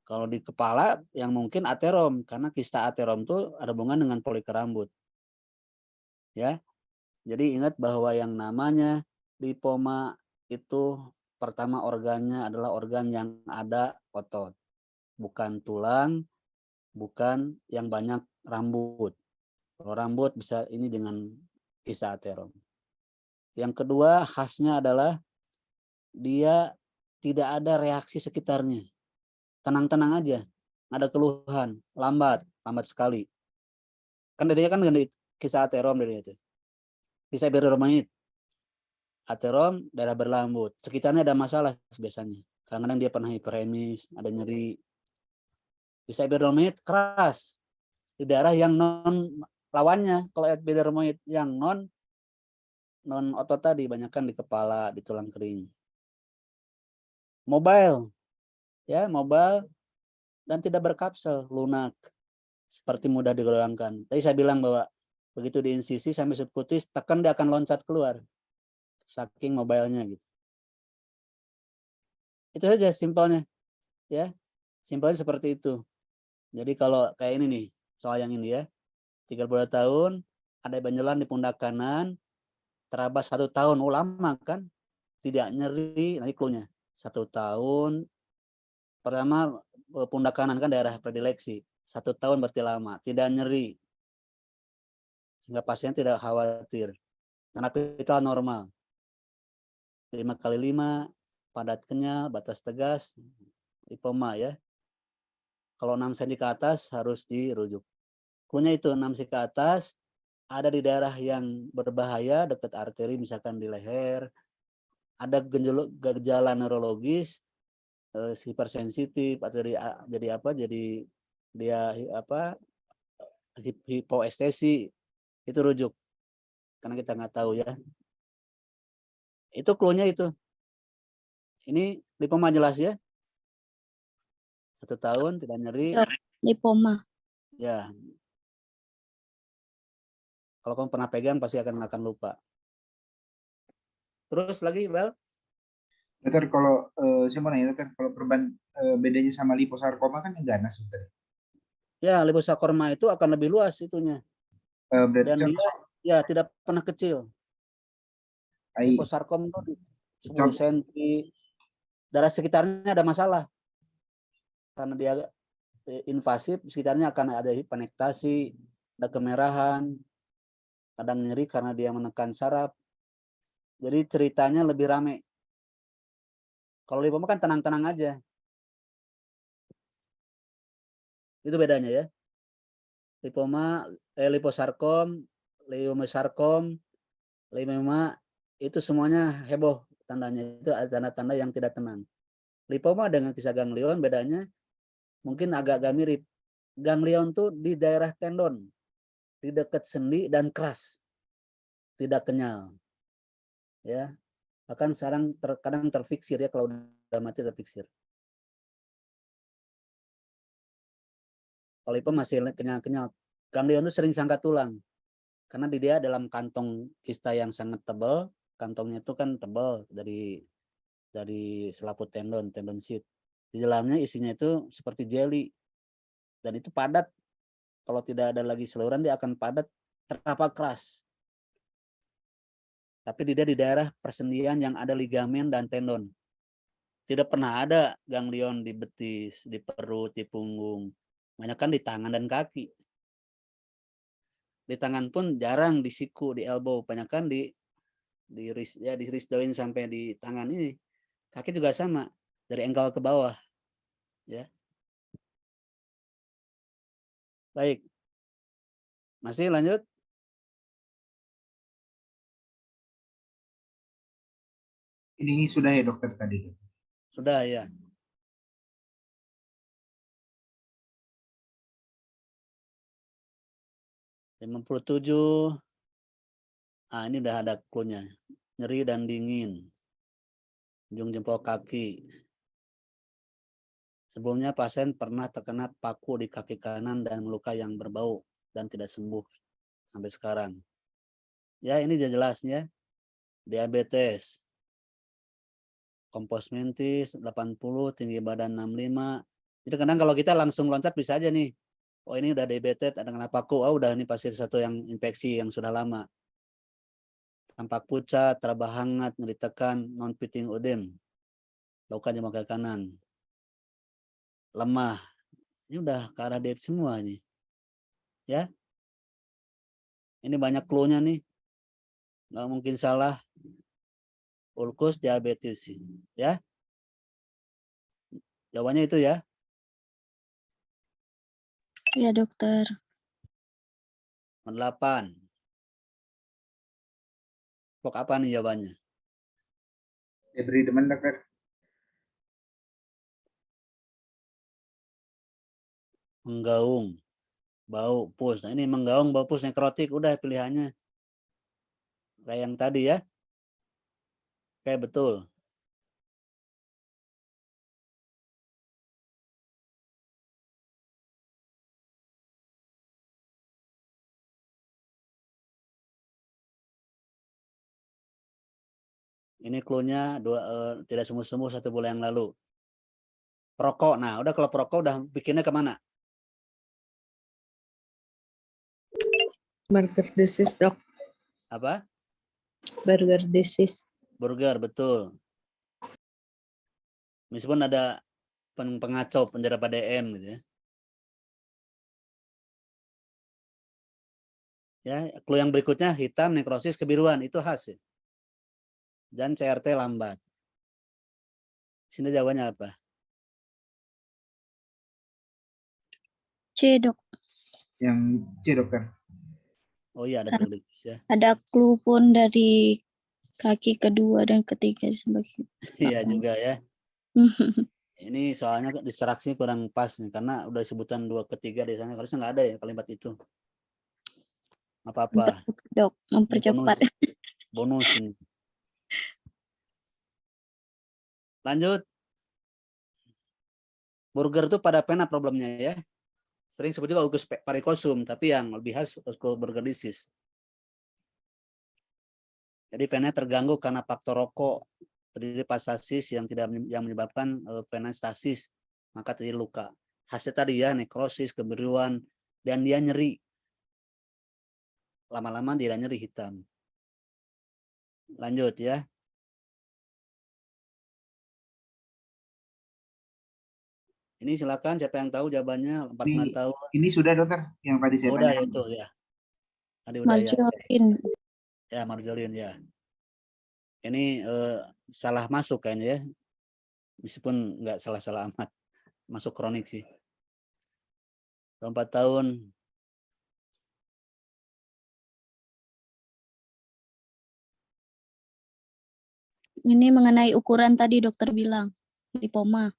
Kalau di kepala yang mungkin aterom, karena kista aterom itu ada hubungan dengan folikel rambut. Ya. Jadi ingat bahwa yang namanya lipoma itu pertama organnya adalah organ yang ada otot. Bukan tulang, bukan yang banyak rambut. Kalau rambut bisa ini dengan kista aterom. Yang kedua khasnya adalah dia tidak ada reaksi sekitarnya. Tenang-tenang aja, nggak ada keluhan, lambat sekali. Kan dia kan dari kista aterom dari itu. Kista epidermoid. Aterom darah berlambut. Sekitarnya ada masalah biasanya. Kadang-kadang dia pernah hiperemis, ada nyeri. Kista epidermoid keras. Di daerah yang non lawannya, kalau epidermoid yang non otot tadi, banyakkan di kepala, di tulang kering. Mobile, ya mobile dan tidak berkapsel, lunak, seperti mudah digoyangkan. Tadi saya bilang bahwa begitu diinsisi sampai subkutis, tekan dia akan loncat keluar, saking mobilenya gitu. Itu saja simpelnya, ya simpelnya seperti itu. Jadi kalau kayak ini nih, soal yang ini ya, 32 tahun, ada benjolan di pundak kanan, terabas 1 tahun, lama kan, tidak nyeri, nanti cluenya 1 tahun, Pertama, pundak kanan kan daerah predileksi. 1 tahun berarti lama, tidak nyeri. Sehingga pasien tidak khawatir. Karena vital normal. 5x5, padat kenyal, batas tegas, lipoma ya. Kalau 6 cm ke atas harus dirujuk. Cluenya itu 6 cm ke atas, ada di daerah yang berbahaya, dekat arteri misalkan di leher, ada gejala neurologis, hipersensitif atau jadi dia hipoestesi, itu rujuk karena kita nggak tahu ya. Itu cluenya itu. Ini lipoma jelas ya, 1 tahun tidak nyeri.
Lipoma.
Ya, kalau kamu pernah pegang pasti akan lupa. Terus lagi, Bel?
Dokter, kalau saya mau nanya dokter, kalau bedanya sama liposarkoma kan yang ganas dokter.
Ya, liposarkoma itu akan lebih luas itunya.
Berarti
Dan dia ya tidak pernah kecil. Liposarkom itu 10 cm. Darah sekitarnya ada masalah. Karena dia invasif, sekitarnya akan ada hiperektasi, ada kemerahan, kadang nyeri karena dia menekan saraf. Jadi ceritanya lebih rame. Kalau lipoma kan tenang-tenang aja. Itu bedanya ya. Lipoma, liposarkom, leiomyosarkom, lymphoma itu semuanya heboh tandanya. Itu ada tanda-tanda yang tidak tenang. Lipoma dengan kisah ganglion bedanya mungkin agak mirip. Ganglion tuh di daerah tendon, di dekat sendi dan keras, tidak kenyal. Ya, bahkan sekarang kadang terfiksir ya, kalau udah mati terfiksir. Kalau lipoma masih kenyal-kenyal. Ganglion itu sering sangka tulang, karena di dia dalam kantong kista yang sangat tebal. Kantongnya itu kan tebal dari selaput tendon sheath. Di dalamnya isinya itu seperti jelly dan itu padat. Kalau tidak ada lagi saluran dia akan padat, terapa keras. Tapi dia di daerah persendian yang ada ligamen dan tendon. Tidak pernah ada ganglion di betis, di perut, di punggung. Banyak kan di tangan dan kaki. Di tangan pun jarang, di siku, di elbow. Banyak kan di wrist joint sampai di tangan ini. Kaki juga sama, dari ankle ke bawah. Ya. Baik. Masih lanjut?
Ini sudah ya dokter tadi.
Sudah ya. (57). Ini udah ada cluenya. Nyeri dan dingin. Ujung jempol kaki. Sebelumnya pasien pernah terkena paku di kaki kanan dan luka yang berbau dan tidak sembuh sampai sekarang. Ya, ini jelasnya. Diabetes. Kompos mentis 80, tinggi badan 65. Jadi kadang kalau kita langsung loncat bisa aja nih. Oh, ini udah diabetes, ada kena paku. Oh, udah ini pasti satu yang infeksi yang sudah lama. Tampak pucat, teraba hangat, nyeri tekan, non-fitting ödem. Luka jempol kaki kanan. Lemah. Ini udah ke arah diabetes semua nih. Ya. Ini banyak cluenya nih. Nggak mungkin salah. Ulkus diabetes. Ya. Jawabannya itu ya.
Ya dokter.
8. Pok apa nih jawabannya?
Diberi demen dokter.
Menggaung, bau pus. Nah, ini menggaung, bau pus, nekrotik. Udah pilihannya. Kayak yang tadi ya. Kayak betul. Ini cluenya tidak sembuh-sembuh 1 bulan yang lalu. Perokok. Nah, udah kalau perokok udah bikinnya kemana?
Burger disease, dok.
Apa?
Burger disease.
Burger, betul. Meskipun ada pengacau penjara PDN gitu ya. Ya, clue yang berikutnya hitam, nekrosis, kebiruan itu khas ya. Dan CRT lambat. Sini jawabannya apa?
C, Dok.
Yang C, dokter.
Oh iya ada
Kan
tulis ya.
ada clue pun dari kaki kedua dan ketiga sebagai
Iya juga ya. Ini soalnya distraksi kurang pas nih karena udah sebutan 2 ketiga di sana, harusnya nggak ada ya kalimat itu. Apa-apa.
Dok,
Ini
mempercepat.
bonus ini. Lanjut. Burger itu pada pena problemnya ya. Sering sebut juga ulcus varicosum, tapi yang lebih khas ulcus burgeritis. Jadi vena terganggu karena faktor rokok, terjadi pastasis yang menyebabkan vena stasis, maka terjadi luka. Hasil tadi ya nekrosis, kebiruan, dan dia nyeri. Lama-lama dia nyeri hitam. Lanjut ya. Ini silakan siapa yang tahu jawabannya 45 tahun.
Ini sudah, dokter, yang tadi saya
Udah
tanya.
itu ya. Tadi udah ya.
Marjorin.
Ya marjolin ya. Ini salah masuk kayaknya ya. Meskipun nggak salah-salah amat. Masuk kronik sih. 4 tahun.
Ini mengenai ukuran tadi dokter bilang lipoma.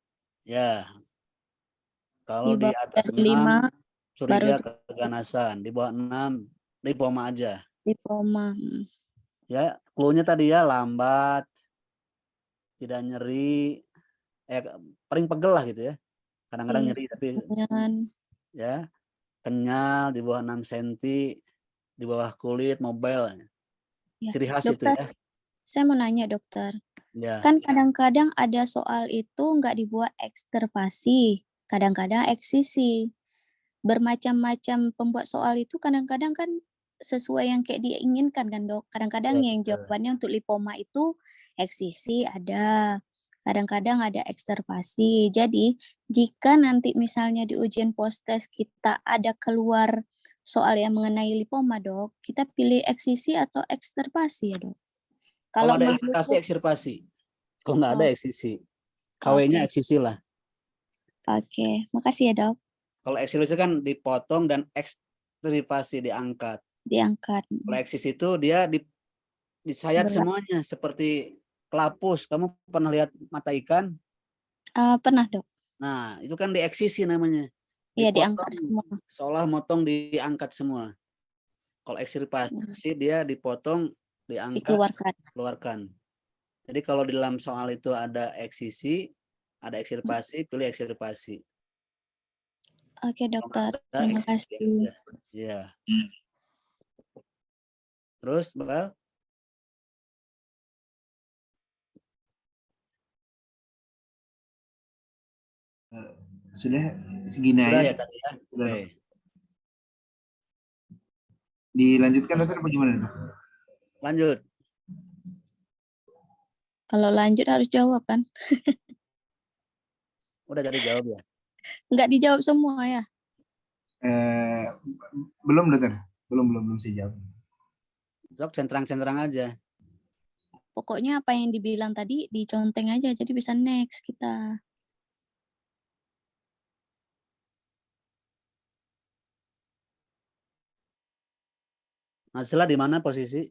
Ya. Kalau
Di
di
bawah
atas
dari 5
6
baru
curiga keganasan, di bawah 6 lipoma aja.
lipoma.
Ya, clue-nya tadi ya lambat, tidak nyeri, paling pegel lah gitu ya. Kadang-kadang
Iya,
nyeri tapi
dengan
ya kenyal di bawah 6 cm, di bawah kulit, mobile.
ya.
Ciri khas itu
Dokter,
ya.
saya mau nanya dokter.
Ya,
Kan kadang-kadang ada soal itu nggak dibuat eksterpasi, kadang-kadang eksisi. Bermacam-macam pembuat soal itu kadang-kadang kan sesuai yang kayak diinginkan kan dok. Kadang-kadang yang
betul.
jawabannya untuk lipoma itu eksisi ada, kadang-kadang ada eksterpasi. Jadi jika nanti misalnya di ujian post-test kita ada keluar soal yang mengenai lipoma dok, kita pilih eksisi atau eksterpasi ya dok?
Kalau ada
menurut
eksirpasi. Kalau nggak ada
Oh,
eksisi. KW-nya
oke.
eksisi lah.
Oke, makasih ya dok,
Kalau eksirpasi kan dipotong dan ekstirpasi diangkat.
diangkat.
Kalau eksisi itu dia disayat
Berat.
semuanya seperti kelapus. Kamu pernah lihat mata ikan?
Pernah dok?
Nah, itu kan dieksisi namanya.
Iya diangkat
Dipotong,
semua.
seolah motong diangkat semua. Kalau ekstirpasi dia dipotong, diangkat,
Dikeluarkan.
keluarkan. Jadi kalau di dalam soal itu ada eksisi, ada ekstirpasi, pilih ekstirpasi.
Oke
Kalau
dokter,
nggak ada,
terima
eksisi
kasih.
aja. Ya. Terus, Mbak?
Sudah segini
Sudah
aja.
ya tadi ya?
Sudah,
Oke.
dok. Dilanjutkan, dokter, bagaimana, dok?
Lanjut.
Kalau lanjut harus jawab kan?
Udah tadi jawab ya?
Nggak dijawab semua ya?
Belum, dokter. Belum saya jawab.
Sok centrang-centrang aja.
Pokoknya apa yang dibilang tadi diconteng aja, jadi bisa next kita.
Nasila di mana posisi?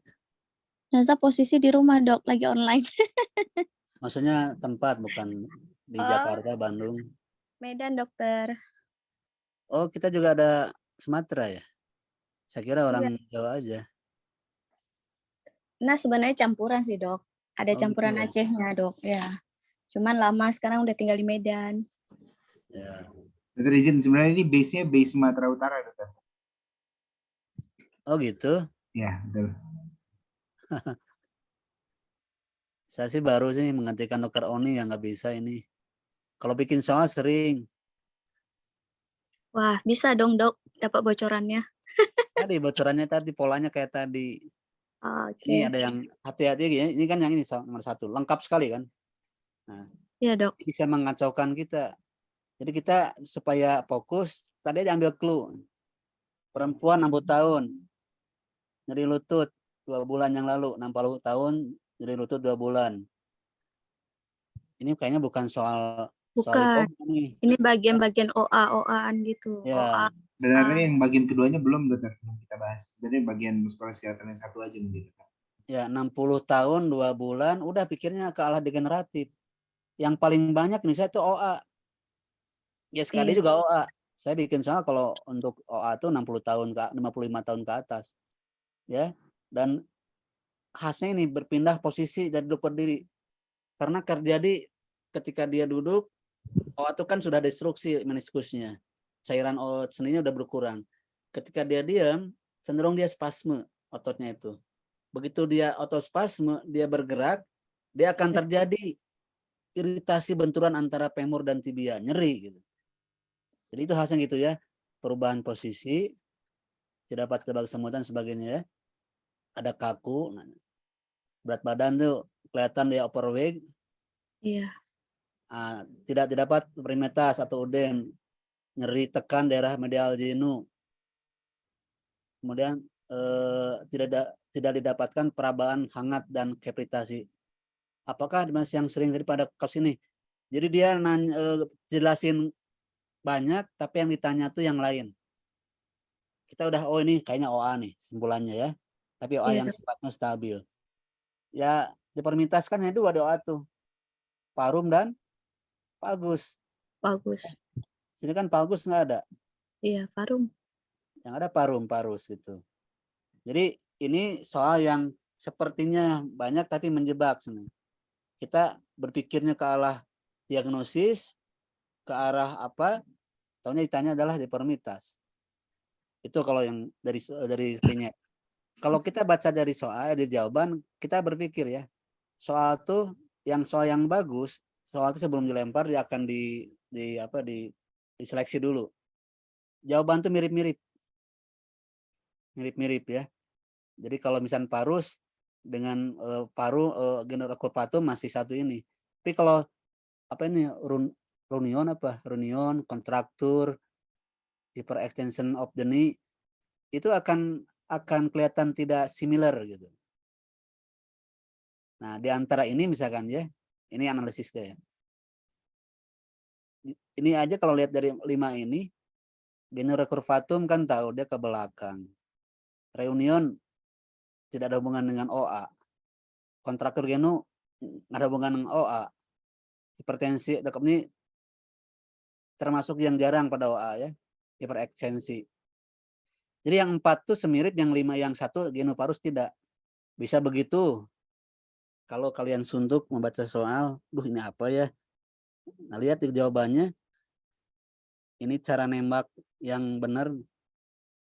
Nasa posisi di rumah dok, lagi online.
Maksudnya tempat, bukan di
Oh.
Jakarta, Bandung.
Medan dokter.
Oh, kita juga ada Sumatera ya? Saya kira orang
Iya.
Jawa aja.
Nah sebenarnya campuran sih dok. Ada
Oh,
campuran
gitu ya?
Acehnya dok, ya. Cuman lama sekarang udah tinggal di Medan.
Ya.
Dokter izin, sebenarnya ini base-nya base Sumatera Utara, dokter.
Oh gitu?
Ya, betul.
Saya sih baru sih menggantikan Dokter Oni yang nggak bisa ini. Kalau bikin soal sering.
Wah bisa dong dok, dapat bocorannya.
Tadi bocorannya tadi, polanya kayak tadi.
Oke.
Ini ada yang hati-hati ya. Ini kan yang ini nomor 1. Lengkap sekali kan? Nah,
Iya dok.
bisa mengacaukan kita. Jadi kita supaya fokus, tadi aja ambil clue. Perempuan 60 tahun, nyeri lutut 2 bulan yang lalu, 60 tahun, nyeri lutut 2 bulan. Ini kayaknya bukan soal
Bukan.
lipoma nih.
Ini bagian-bagian OA-OA-an gitu.
Ya,
OA.
Sebenarnya yang bagian keduanya belum dokter, belum kita bahas. Jadi bagian muskuloskeletal yang satu aja mungkin.
ya 60 tahun 2 bulan, udah pikirnya ke arah degeneratif. Yang paling banyak nih saya itu OA. Ya sekali
Iya.
juga OA. Saya bikin soal kalau untuk OA itu 60 tahun ke 55 tahun ke atas. Ya. Dan khasnya ini berpindah posisi dari duduk berdiri. Karena terjadi ketika dia duduk, OA itu kan sudah destruksi meniskusnya. Cairan otot sendinya udah berkurang. Ketika dia diam, cenderung dia spasme ototnya itu. Begitu dia otospasme, dia bergerak, dia akan terjadi iritasi benturan antara femur dan tibia, nyeri gitu. Jadi itu khasnya gitu ya. Perubahan posisi, tidak dapat tebak semutan sebagainya ya. Ada kaku, berat badan tuh kelihatan dia overweight,
Iya.
tidak didapat primetas atau udem, nyeri tekan daerah medial genu. Kemudian tidak didapatkan perabaan hangat dan kepritasi. Apakah masih yang sering daripada kasus ini? Jadi dia jelasin banyak, tapi yang ditanya tuh yang lain. Kita udah, oh ini kayaknya OA nih simpulannya ya. Tapi OA yang sifatnya stabil. Ya dipermintaskan yang dua OA tuh. Parum dan valgus.
Bagus.
Sini kan valgus nggak ada.
Iya, Farum.
Yang ada parum, parus gitu. Jadi ini soal yang sepertinya banyak tapi menjebak sebenarnya. Kita berpikirnya ke arah diagnosis, ke arah apa? Tahunya ditanya adalah deformitas. Itu kalau yang dari klinik. Kalau kita baca dari soal, dari jawaban, kita berpikir ya, soal yang bagus, soal itu sebelum dilempar dia akan diseleksi dulu. Jawaban tuh mirip-mirip ya. Jadi kalau misalnya parus dengan generokurvatum masih satu ini. Tapi kalau apa ini runion, kontraktur, hyperextension of the knee itu akan kelihatan tidak similar gitu. Nah, di antara ini misalkan ya, ini analisisnya ya. Ini aja kalau lihat dari 5 ini, generokurvatum kan tahu dia ke belakang. Reunion tidak ada hubungan dengan OA. Kontraktur genu nggak ada hubungan dengan OA. Hipertensi dekap ini termasuk yang jarang pada OA ya, hiperekstensi. Jadi yang 4 tuh semirip, yang 5 yang 1 genoparus tidak. Bisa begitu. Kalau kalian suntuk membaca soal, ini apa ya? Nah, lihat di jawabannya. Ini cara nembak yang benar.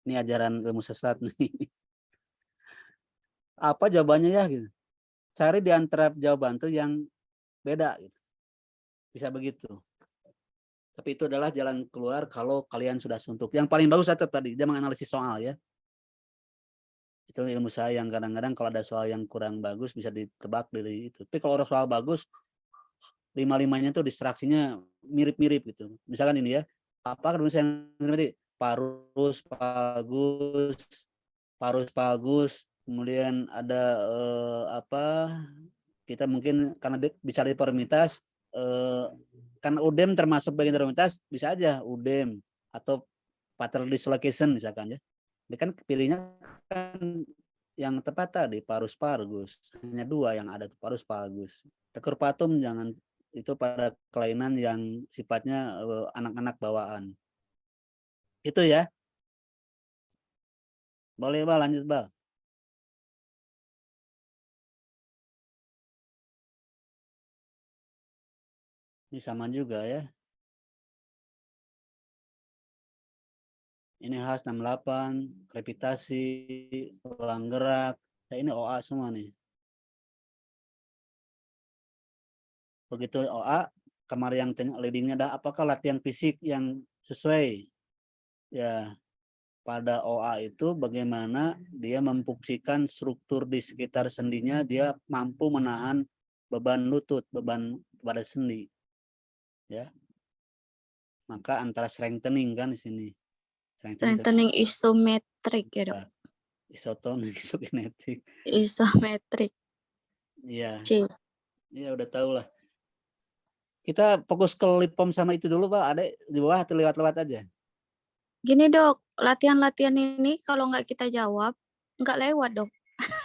Ini ajaran ilmu sesat nih. Apa jawabannya ya gitu. Cari di antara jawaban tuh yang beda gitu. Bisa begitu. Tapi itu adalah jalan keluar kalau kalian sudah suntuk. Yang paling bagus tetap tadi dia menganalisis soal ya. Itu ilmu saya yang kadang-kadang kalau ada soal yang kurang bagus bisa ditebak dari itu. Tapi kalau soal bagus, 5-5-nya tuh distraksinya mirip-mirip gitu. Misalkan ini ya, apa misalnya tadi parus pagus, kemudian ada kita mungkin karena bicara deformitas, kan udem termasuk bagian deformitas, bisa aja udem atau pattern dislocation misalkan ya. Ini kan pilihnya kan yang tepat tadi parus valgus, hanya 2 yang ada, parus valgus. Recurvatum jangan, itu pada kelainan yang sifatnya anak-anak bawaan. Itu ya. Boleh Bal, lanjut Bal. Ini sama juga ya. Ini khas 68, krepitasi, ruang gerak. Nah, ini OA semua nih. Begitu OA, kemarin yang leadingnya ada apakah latihan fisik yang sesuai? Ya, pada OA itu bagaimana dia memfungsikan struktur di sekitar sendinya, dia mampu menahan beban lutut, beban pada sendi. Ya. maka antara strengthening kan di sini.
Strengthening isometrik ya dok.
Isotonik, isokinetik.
Isometrik.
Iya,
C.
iya udah tahu lah. Kita fokus ke lipom sama itu dulu Pak. Ada di bawah atau lewat-lewat aja?
Gini dok, latihan-latihan ini kalau nggak kita jawab, nggak lewat dok.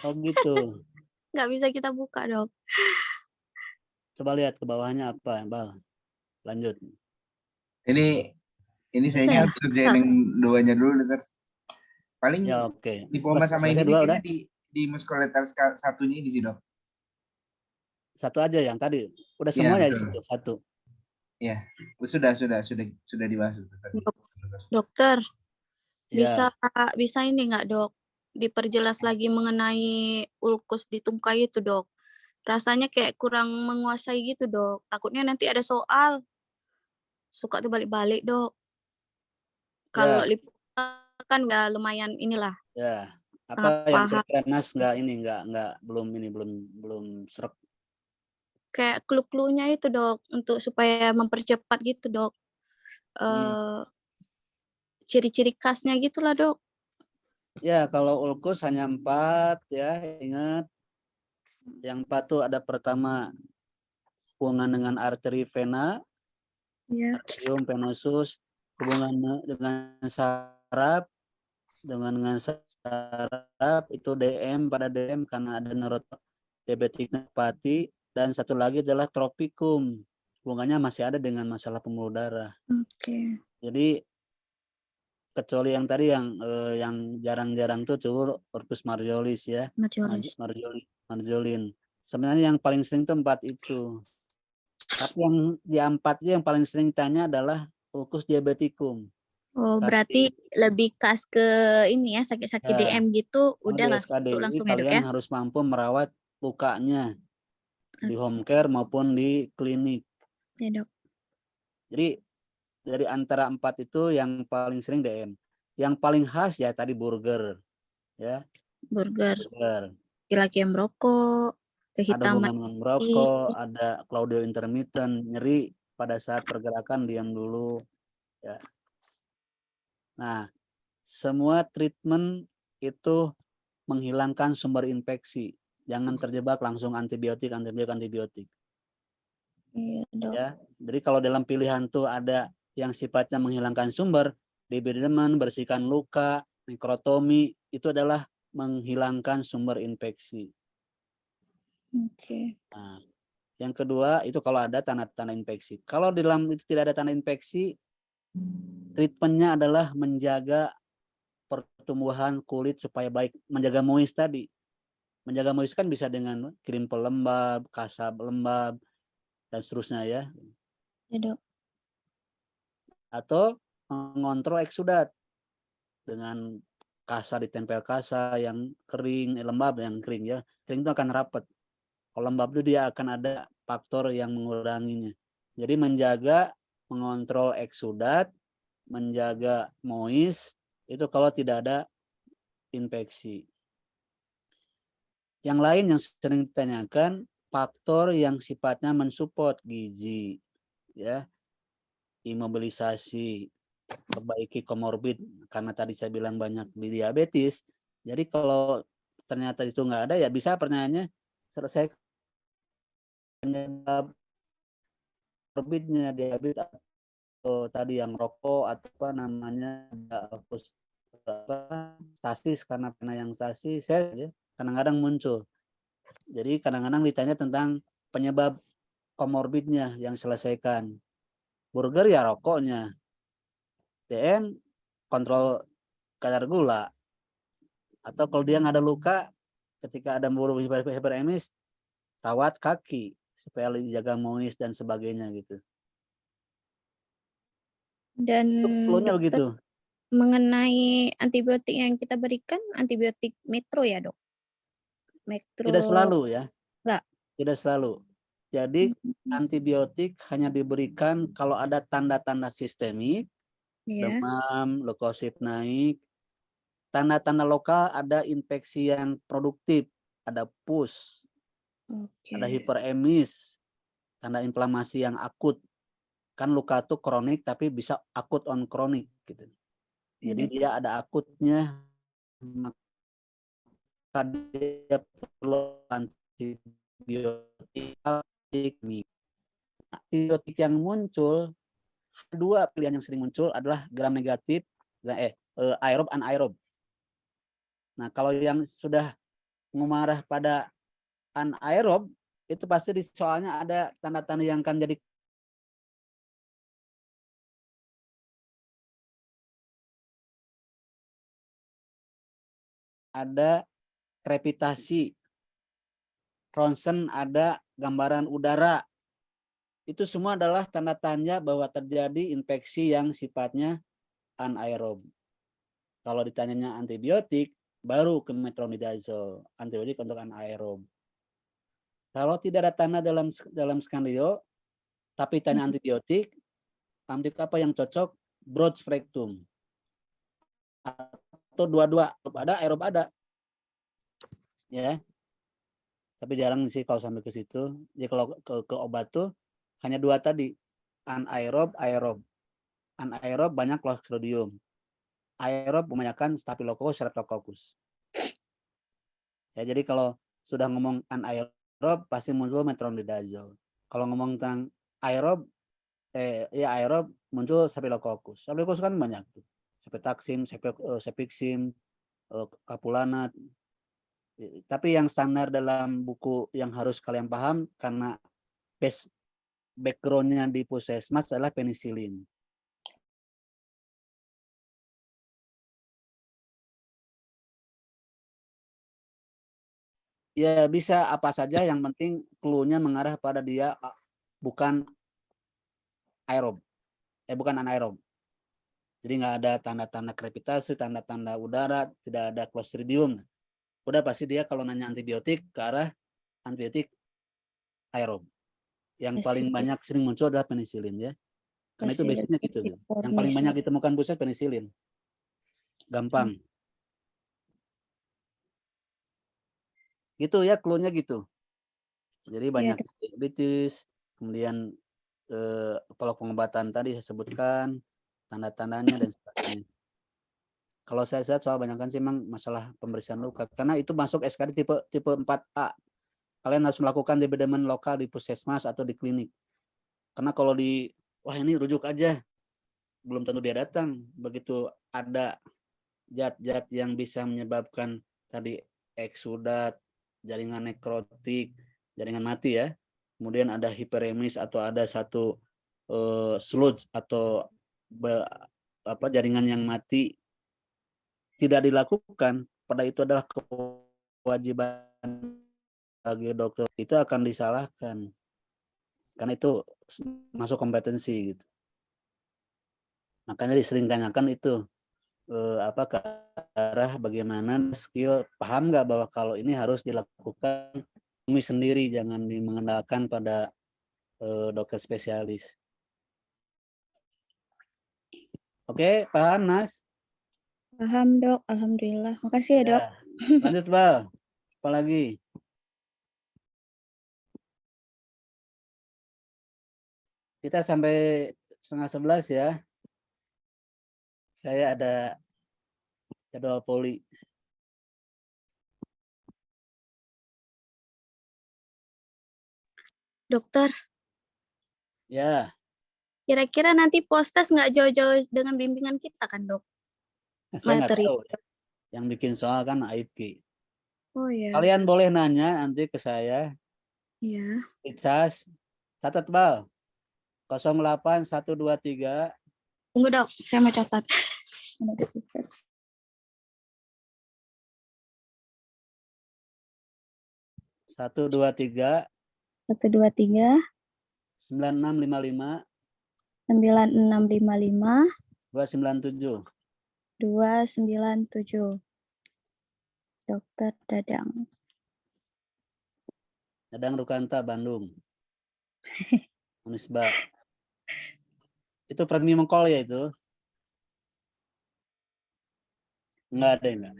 Oh gitu.
Nggak bisa kita buka dok.
Coba lihat ke bawahnya apa, Bal. Lanjut.
Ini
Bisa
saya
ya?
harus kerjain yang duanya dulu, Dokter. Paling
Ya oke.
lipoma sama
Selesai
ini
dua
kayaknya
udah.
di muskuloskeletal satunya di sini, Dok.
Satu aja yang tadi. Udah
Iya,
semuanya di
betul.
situ satu.
Iya. Sudah dibahas tadi.
Dokter,
Ya.
bisa ini nggak dok? Diperjelas lagi mengenai ulkus di tungkai itu dok. Rasanya kayak kurang menguasai gitu dok. Takutnya nanti ada soal. Suka terbalik-balik dok. Kalau
Ya.
lipoma kan nggak lumayan inilah.
Ya. Apa yang
Paham.
kira-kira Nas belum serap.
Kayak clue-cluenya itu dok. Untuk supaya mempercepat gitu dok. Ciri-ciri khasnya gitulah dok.
Ya, kalau ulkus hanya 4 ya, ingat. Yang 4 tuh ada pertama hubungan dengan arteri vena,
Iya.
arterium venosus, hubungan dengan saraf, dengan saraf itu DM pada DM karena ada diabetic neuropathy, dan satu lagi adalah tropikum. Hubungannya masih ada dengan masalah pembuluh darah.
Oke.
Jadi kecuali yang tadi yang jarang-jarang tuh Urcus marjolis ya. Marjolin. Sebenarnya yang paling sering tuh 4 itu. Tapi yang di 4 yang paling sering tanya adalah ulcus diabeticum.
Oh, berarti lebih khas ke ini ya, sakit-sakit
Ya,
DM gitu,
di
udahlah
FKD
itu
ini
langsung ya dok
kalian
ya.
harus mampu merawat lukanya di home care maupun di klinik.
Ya dok.
Jadi dari antara 4 itu yang paling sering DM. Yang paling khas ya tadi burger. Ya.
Burger. Laki-laki yang merokok,
Ada
kehitaman.
hubungan dengan merokok, ada claudio intermittent, nyeri pada saat pergerakan diam dulu. Ya. Nah, semua treatment itu menghilangkan sumber infeksi. Jangan terjebak langsung antibiotik.
Iya dok.
Ya, jadi kalau dalam pilihan tuh ada yang sifatnya menghilangkan sumber, debridement, bersihkan luka, nekrotomi, itu adalah menghilangkan sumber infeksi.
Oke.
Nah, yang kedua itu kalau ada tanda-tanda infeksi. Kalau di dalam itu tidak ada tanda infeksi, treatmentnya adalah menjaga pertumbuhan kulit supaya baik, menjaga moist tadi. Menjaga moist kan bisa dengan krim pelembab, kasab lembab, dan seterusnya ya.
Ya dok.
Atau mengontrol eksudat dengan kasa ditempel kasa yang kering, lembab yang kering ya. Kering itu akan rapat. Kalau lembab itu dia akan ada faktor yang menguranginya. Jadi menjaga, mengontrol eksudat, menjaga moist, itu kalau tidak ada infeksi. Yang lain yang sering ditanyakan, faktor yang sifatnya mensupport gizi, ya, imobilisasi, perbaiki komorbid, karena tadi saya bilang banyak di diabetes. Jadi kalau ternyata itu nggak ada, ya bisa pertanyaannya selesai penyebab komorbidnya diabetes atau tadi yang rokok atau apa namanya stasis karena yang stasis saya ya, kadang-kadang muncul. Jadi kadang-kadang ditanya tentang penyebab komorbidnya yang selesaikan. Burger ya rokoknya. DM kontrol kadar gula. Atau kalau dia nggak ada luka, ketika ada hiperemis, rawat kaki supaya dijaga moist dan sebagainya gitu.
Dan
Dokter, begitu.
Mengenai antibiotik yang kita berikan, antibiotik metro ya dok? Metro.
Tidak selalu ya.
Enggak.
Tidak selalu. Jadi antibiotik hanya diberikan kalau ada tanda-tanda sistemik, demam, leukosit naik, tanda-tanda lokal ada infeksi yang produktif, ada pus, ada hiperemis, tanda inflamasi yang akut. Kan luka tuh kronik tapi bisa akut on kronik gitu. Jadi dia ada akutnya, maka dia perlu antibiotik. Antibiotik yang muncul, dua pilihan yang sering muncul adalah gram negatif, aerob, anaerob. Nah, kalau yang sudah mengarah pada anaerob, itu pasti di soalnya ada tanda-tanda yang akan jadi ada krepitasi, ronsen ada gambaran udara. Itu semua adalah tanda tanya bahwa terjadi infeksi yang sifatnya anaerob. Kalau ditanyanya antibiotik, baru ke metronidazole, antibiotik untuk anaerob. Kalau tidak ada tanda dalam skenario, tapi tanya antibiotik apa yang cocok? Broad spectrum. Atau dua-dua, ada aerob ada. Ya. Tapi jarang sih kalau sampai ke situ. Jadi kalau ke obat tuh hanya dua tadi, anaerob, aerob. Anaerob banyak Clostridium. Aerob kebanyakan Staphylococcus, Streptococcus. Ya, jadi kalau sudah ngomong anaerob pasti muncul metronidazole. Kalau ngomong tentang aerob, aerob muncul Staphylococcus. Staphylococcus kan banyak tuh. Cepetaksim, Cepixim, Capulana. Tapi yang standar dalam buku yang harus kalian paham karena background-nya di Puskesmas adalah penisilin. Ya bisa apa saja, yang penting clue-nya mengarah pada dia bukan aerob, bukan anaerob. Jadi nggak ada tanda-tanda krepitasi, tanda-tanda udara, tidak ada Clostridium. Udah pasti dia kalau nanya antibiotik ke arah antibiotik aerob. Yang paling banyak sering muncul adalah penisilin ya. Karena itu basicnya gitu. Yang paling banyak ditemukan pusat penisilin. Gampang. Gitu ya, clue-nya gitu. Jadi banyak diabetes, kemudian kalau pengobatan tadi saya sebutkan tanda-tandanya dan sebagainya. Kalau saya lihat soal banyak kan sih memang masalah pembersihan luka, karena itu masuk SKD tipe 4A. Kalian harus melakukan debedaman lokal di puskesmas atau di klinik. Karena kalau wah ini rujuk aja, belum tentu dia datang. Begitu ada zat-zat yang bisa menyebabkan tadi eksudat, jaringan nekrotik, jaringan mati ya. Kemudian ada hiperemis atau ada satu sludge atau jaringan yang mati, tidak dilakukan, pada itu adalah kewajiban bagi dokter, itu akan disalahkan. Karena itu masuk kompetensi gitu. Makanya disering tanyakan itu ke arah bagaimana skill, paham nggak bahwa kalau ini harus dilakukan sendiri, jangan mengandalkan pada dokter spesialis. Oke, paham Mas?
Paham dok, alhamdulillah. Makasih ya dok.
Lanjut Bal, apa lagi? Kita sampai 10:30 ya. Saya ada jadwal poli.
Dokter,
Ya.
kira-kira nanti postes nggak jauh-jauh dengan bimbingan kita kan dok?
Saya nggak
Materi.
tahu. Yang bikin soal kan AIP.
Oh ya.
Kalian boleh nanya nanti ke saya.
Iya.
Icas, catat Bal. 08123.
Tunggu dok, saya mau catat.
123
123
9655
9655
297.
297. Dokter Dadang.
Dadang Rukanta, Bandung. Unisba. Itu Premi Mengkol ya itu? Enggak ada, enggak.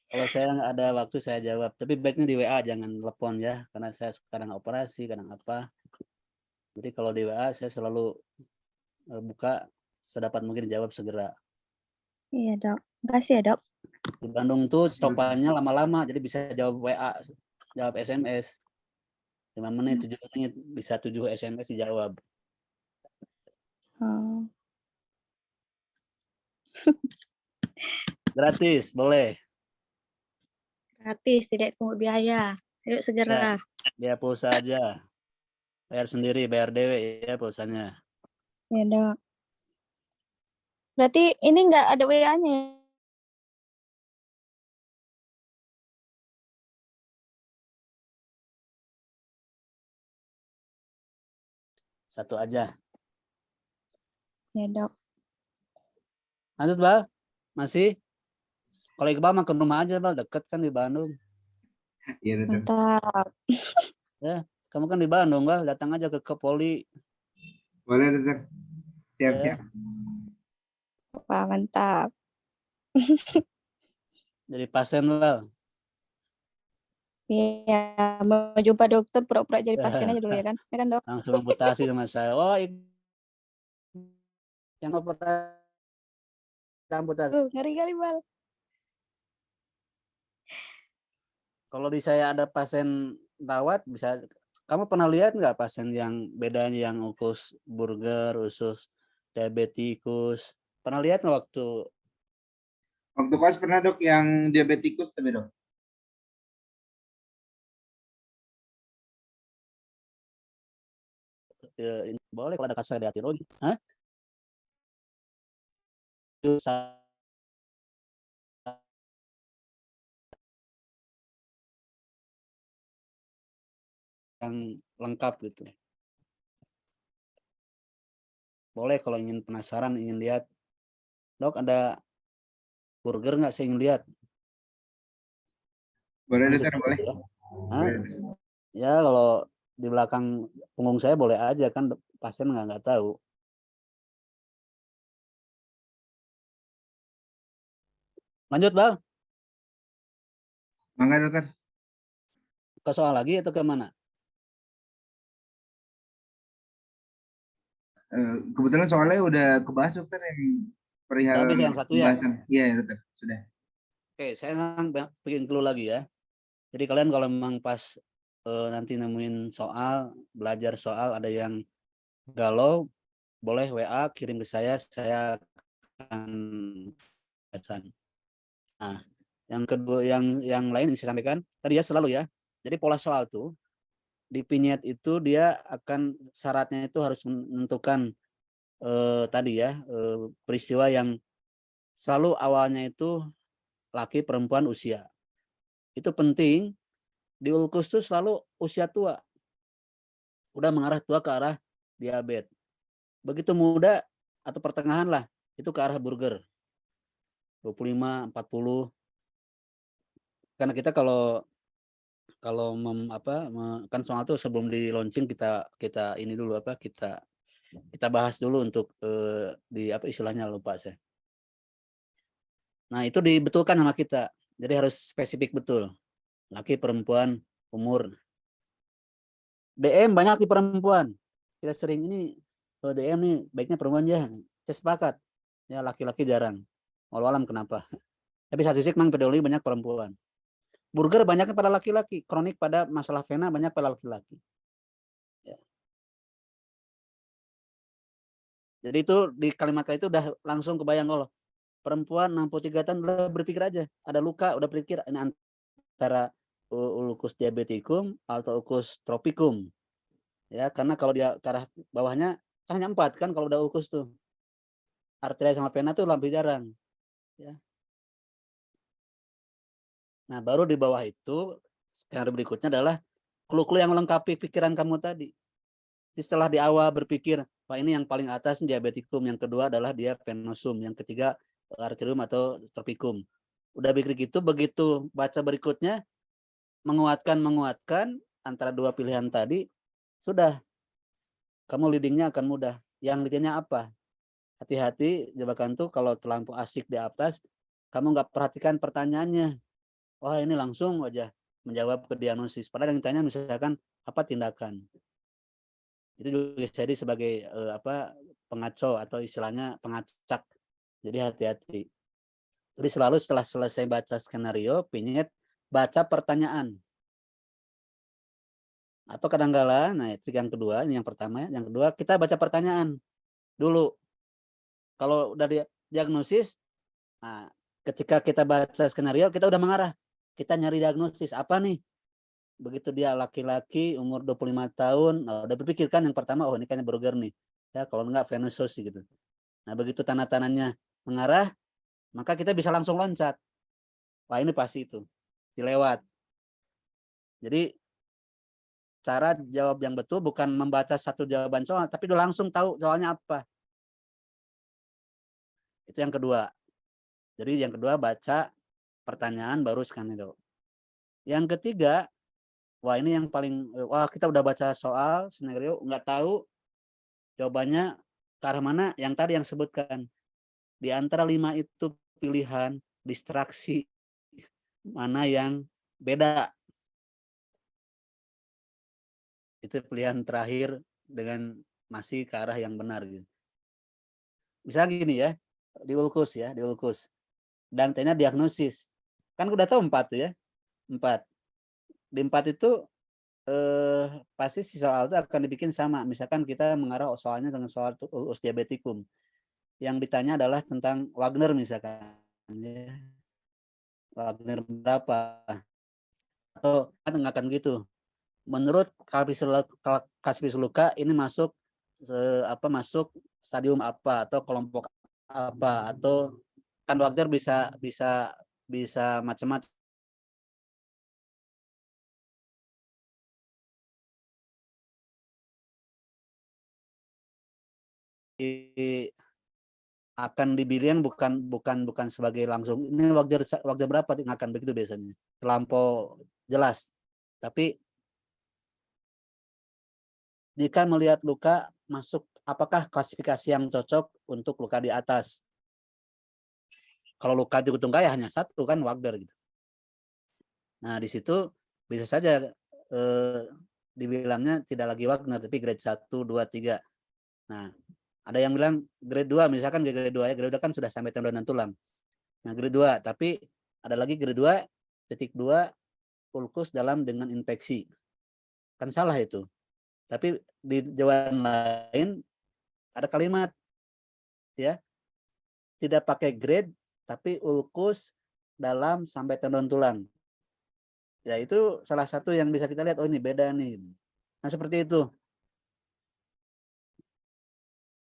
Kalau saya nggak ada waktu saya jawab. Tapi baiknya di WA, jangan telepon ya. Karena saya sekarang operasi, kadang apa. Jadi kalau di WA saya selalu buka sedapat mungkin jawab segera.
Iya, Dok. Makasih ya, Dok.
Di Bandung tuh stopannya lama-lama, jadi bisa jawab WA, jawab SMS. 5 menit, 7 menit, bisa 7 SMS dijawab.
Oh.
Gratis, boleh.
Gratis, tidak pungut biaya. Ayo segera.
Biaya pulsa aja. Bayar sendiri, bayar dewe ya pulsanya.
Ya, Dok. Berarti ini nggak ada WA-nya.
Satu aja.
Ya, Dok.
Lanjut, Bal. Masih? Kalau Iqbal mah ke rumah aja, Bal. Deket kan di Bandung.
Iya, dokter.
Mantap.
Kamu kan di Bandung, Bal. Datang aja ke Poli.
Boleh, dokter.
Ya.
Siap-siap.
Wah, mantap.
Jadi pasien, Bal.
Iya, mau jumpa dokter pura-pura jadi pasien aja dulu ya kan? Ya kan, Dok?
Langsung amputasi sama saya. Oh, yang operasi amputasi.
Ngeri kali, Bal.
Kalau di saya ada pasien rawat, bisa. Kamu pernah lihat nggak pasien yang bedanya yang usus burger, usus diabetikus? Pernah lihat nggak waktu
Waktu koas pernah, Dok, yang diabetikus tapi, Dok.
boleh kalau ada kasus diatiroid? Hah? Itu yang lengkap gitu. Boleh kalau ingin penasaran, ingin lihat. Dok, ada burger nggak? Saya ingin lihat.
Boleh,
Langsung
dokter, boleh.
ya. Hah?
Boleh.
Ya kalau di belakang punggung saya boleh aja kan, pasien nggak tahu. Lanjut, Bang.
Mangga, dokter.
Ke soal lagi atau ke mana?
Kebetulan soalnya udah kebahas, dokter, yang perihal
Udah habis yang satu ya?
pembahasan. Iya, dokter. Sudah.
Oke, saya bikin clue lagi ya. Jadi kalian kalau memang pas nanti nemuin soal, belajar soal, ada yang galau, boleh WA kirim ke saya akan pesan. Nah, yang kedua, yang lain yang saya sampaikan tadi ya, selalu ya. Jadi pola soal tuh di Pinyet itu dia akan syaratnya itu harus menentukan tadi ya, peristiwa yang selalu awalnya itu laki perempuan usia. Itu penting. Di ulkus tuh selalu usia tua. Udah mengarah tua ke arah diabetes. Begitu muda atau pertengahan lah, itu ke arah burger. 25, 40. Karena kita kalau kan soal itu sebelum di launching kita ini dulu kita bahas dulu untuk di apa istilahnya, lupa saya. Nah, itu dibetulkan sama kita. Jadi harus spesifik betul. Laki, perempuan, umur. DM banyak di perempuan. Kita sering ini kalau DM nih baiknya perempuan ya. Saya sepakat. Ya laki-laki jarang. Walau alam kenapa. Tapi satu sisi memang peduli banyak perempuan. Burger banyaknya pada laki-laki. Kronik pada masalah vena banyak pada laki-laki. Ya. Jadi itu di kalimat itu udah langsung kebayang, oh perempuan 63 tahun udah berpikir aja. Ada luka udah berpikir ini antara ulcus diabeticum atau ulcus tropicum. Ya, karena kalau dia ke arah bawahnya kan hanya 4 kan kalau udah ulcus tuh. Arteria sama vena tuh lebih jarang. Ya. Nah, baru di bawah itu skenario berikutnya adalah clue-clue yang melengkapi pikiran kamu tadi. Jadi setelah di awal berpikir, wah ini yang paling atas diabetikum, yang kedua adalah dia venosum, yang ketiga arterium atau tropicum. Udah pikir gitu, begitu baca berikutnya menguatkan antara dua pilihan tadi, sudah kamu leadingnya akan mudah. Yang leadingnya apa? Hati-hati jebakan tuh kalau terlampau asik di atas, kamu nggak perhatikan pertanyaannya. Wah ini langsung aja menjawab ke diagnosis. Padahal yang ditanya misalkan apa tindakan. Itu juga jadi sebagai pengaco atau istilahnya pengacak. Jadi hati-hati. Jadi selalu setelah selesai baca skenario, pinget baca pertanyaan. Atau kadang-kala, nah itu yang kedua, ini yang pertama, yang kedua kita baca pertanyaan dulu. Kalau udah diagnosis, nah, ketika kita baca skenario kita udah mengarah. Kita nyari diagnosis apa nih? Begitu dia laki-laki umur 25 tahun, nah, udah berpikir kan yang pertama, oh ini kayaknya Brugger nih. Ya, kalau enggak Venusus gitu. Nah, begitu tanda-tandanya mengarah, maka kita bisa langsung loncat. Wah, ini pasti itu. Dilewat. Jadi cara jawab yang betul bukan membaca satu jawaban soal, tapi udah langsung tahu soalnya apa. Itu yang kedua. Jadi yang kedua baca pertanyaan baru skenario. Yang ketiga, wah ini yang paling, wah kita udah baca soal skenario, nggak tahu jawabannya ke arah mana, yang tadi yang sebutkan. Di antara 5 itu pilihan, distraksi, mana yang beda. Itu pilihan terakhir dengan masih ke arah yang benar gitu. Misalnya gini ya, di ulkus. Dan tanya diagnosis. Kan udah tahu 4 tuh ya. 4. Di 4 itu pasti si soal itu akan dibikin sama. Misalkan kita mengarah soalnya dengan soal ulus diabetikum. Yang ditanya adalah tentang Wagner misalkan. Ya. Wagner berapa? Atau kan nggak akan gitu. Menurut Kaspis Luka ini masuk masuk stadium apa atau kelompok apa atau kan Wagner bisa macam-macam. Akan dibilang bukan sebagai langsung ini Wagner berapa akan begitu biasanya terlampau jelas, tapi jika melihat luka masuk apakah klasifikasi yang cocok untuk luka di atas. Kalau luka di kutung kaya hanya satu kan Wagner gitu. Nah di situ bisa saja dibilangnya tidak lagi Wagner tapi grade 1, 2, 3. Nah ada yang bilang grade 2 misalkan grade 2 ya, grade 2 kan sudah sampai tendon dan tulang. Nah grade 2 tapi ada lagi grade 2.2 ulkus dalam dengan infeksi. Kan salah itu. Tapi di jawaban lain ada kalimat ya tidak pakai grade tapi ulkus dalam sampai tendon tulang. Ya itu salah satu yang bisa kita lihat, oh ini beda nih. Nah seperti itu.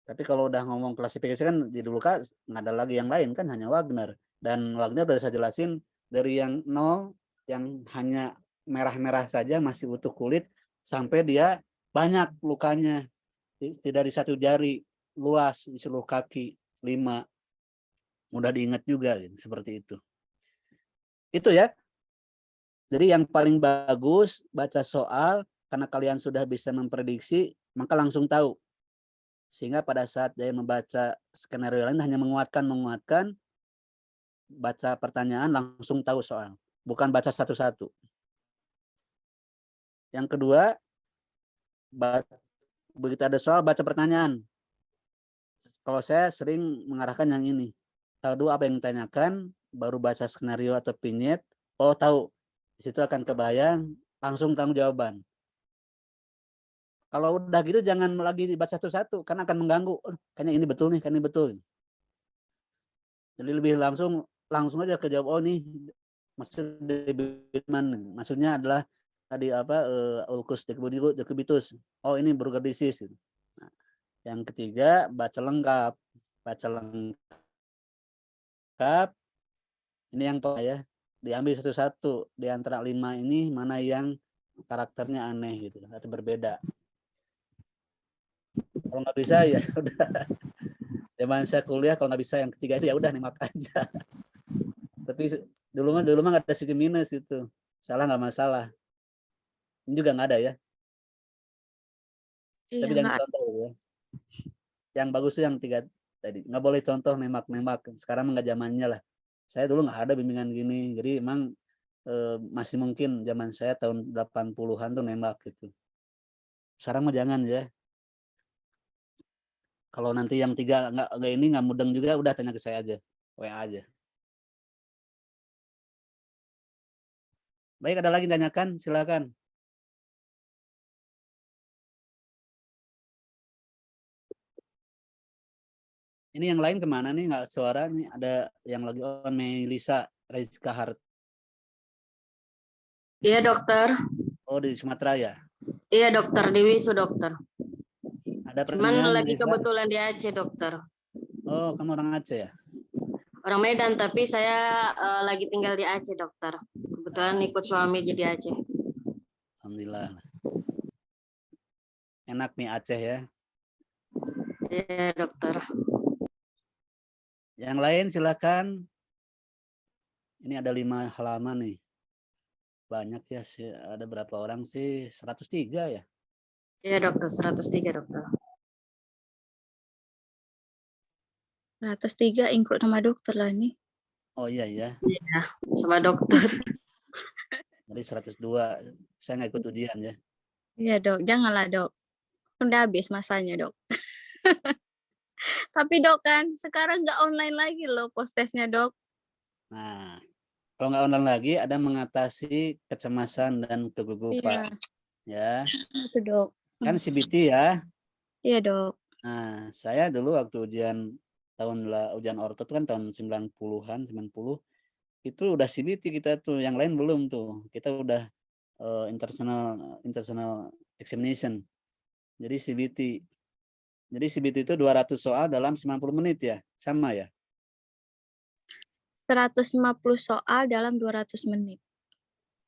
Tapi kalau udah ngomong klasifikasi kan di dulu kan nggak ada lagi yang lain kan hanya Wagner. Dan Wagner udah saya jelasin dari yang 0 yang hanya merah-merah saja masih utuh kulit sampai dia banyak lukanya. Tidak di satu jari, luas di seluruh kaki, 5. Mudah diingat juga gitu, seperti itu. Itu ya. Jadi yang paling bagus baca soal karena kalian sudah bisa memprediksi, maka langsung tahu. Sehingga pada saat dia membaca skenario lain hanya menguatkan, baca pertanyaan langsung tahu soal. Bukan baca satu-satu. Yang kedua, begitu ada soal baca pertanyaan. Kalau saya sering mengarahkan yang ini. Tahu dulu apa yang ditanyakan, baru baca skenario atau vignette. Oh tahu, di situ akan kebayang, langsung tanggung jawaban. Kalau udah gitu jangan lagi dibaca satu-satu, karena akan mengganggu. Kayaknya ini betul nih, kan ini betul. Jadi lebih langsung aja ke jawab. Oh nih, maksudnya adalah tadi ulcus decubitus. Oh ini Brugger disease. Nah, yang ketiga baca lengkap. Ini yang ya diambil satu-satu di antara 5 ini mana yang karakternya aneh gitu atau berbeda. Kalau nggak bisa ya sudah. Zaman saya kuliah kalau nggak bisa yang ketiga itu ya udah nembak aja. Tapi dulu mah nggak ada sisi minus itu. Salah nggak masalah. Ini juga nggak ada ya.
Iya,
Tapi jangan contoh ya. Yang bagus tuh yang 3 tadi. Nggak boleh contoh nembak. Sekarang nggak zamannya lah. Saya dulu nggak ada bimbingan gini. Jadi emang masih mungkin zaman saya tahun 80-an tuh nembak gitu. Sekarang mah jangan ya. Kalau nanti yang 3 nggak ini nggak mudeng juga, udah tanya ke saya aja, WA aja. Baik, ada lagi tanyakan, silakan. Ini yang lain kemana nih? Nggak suara nih. Ada yang lagi on, Melisa Rizka Hart.
Iya dokter,
Oh, di Sumatera ya.
iya dokter di Wisu dokter.
Ada
Cuman
pertanyaan,
lagi
Melisa?
kebetulan di Aceh dokter.
Oh, kamu orang Aceh ya?
Orang Medan tapi saya lagi tinggal di Aceh dokter. Kebetulan ikut suami jadi Aceh.
Alhamdulillah. Enak nih Aceh ya.
Iya dokter.
Yang lain silakan. Ini ada 5 halaman nih. Banyak ya sih. Ada berapa orang sih? 103 ya?
Iya dokter 103 dokter.
103 include sama dokter lah ini.
Oh iya ya.
Iya sama dokter.
Jadi 102. Saya nggak ikut ujian ya.
Iya dok, janganlah dok. Udah habis masanya dok. Tapi dok kan sekarang nggak online lagi loh post-testnya dok.
Nah, kalau nggak online lagi, ada mengatasi kecemasan dan kegugupan. Ya,
Itu dok.
kan CBT ya.
Iya dok.
Nah, saya dulu waktu ujian orto itu kan tahun 90-an, 90 itu udah CBT kita tuh, yang lain belum tuh. Kita udah international examination. Jadi CBT. Jadi CBT itu 200 soal dalam 90 menit ya. Sama ya.
150 soal dalam 200 menit.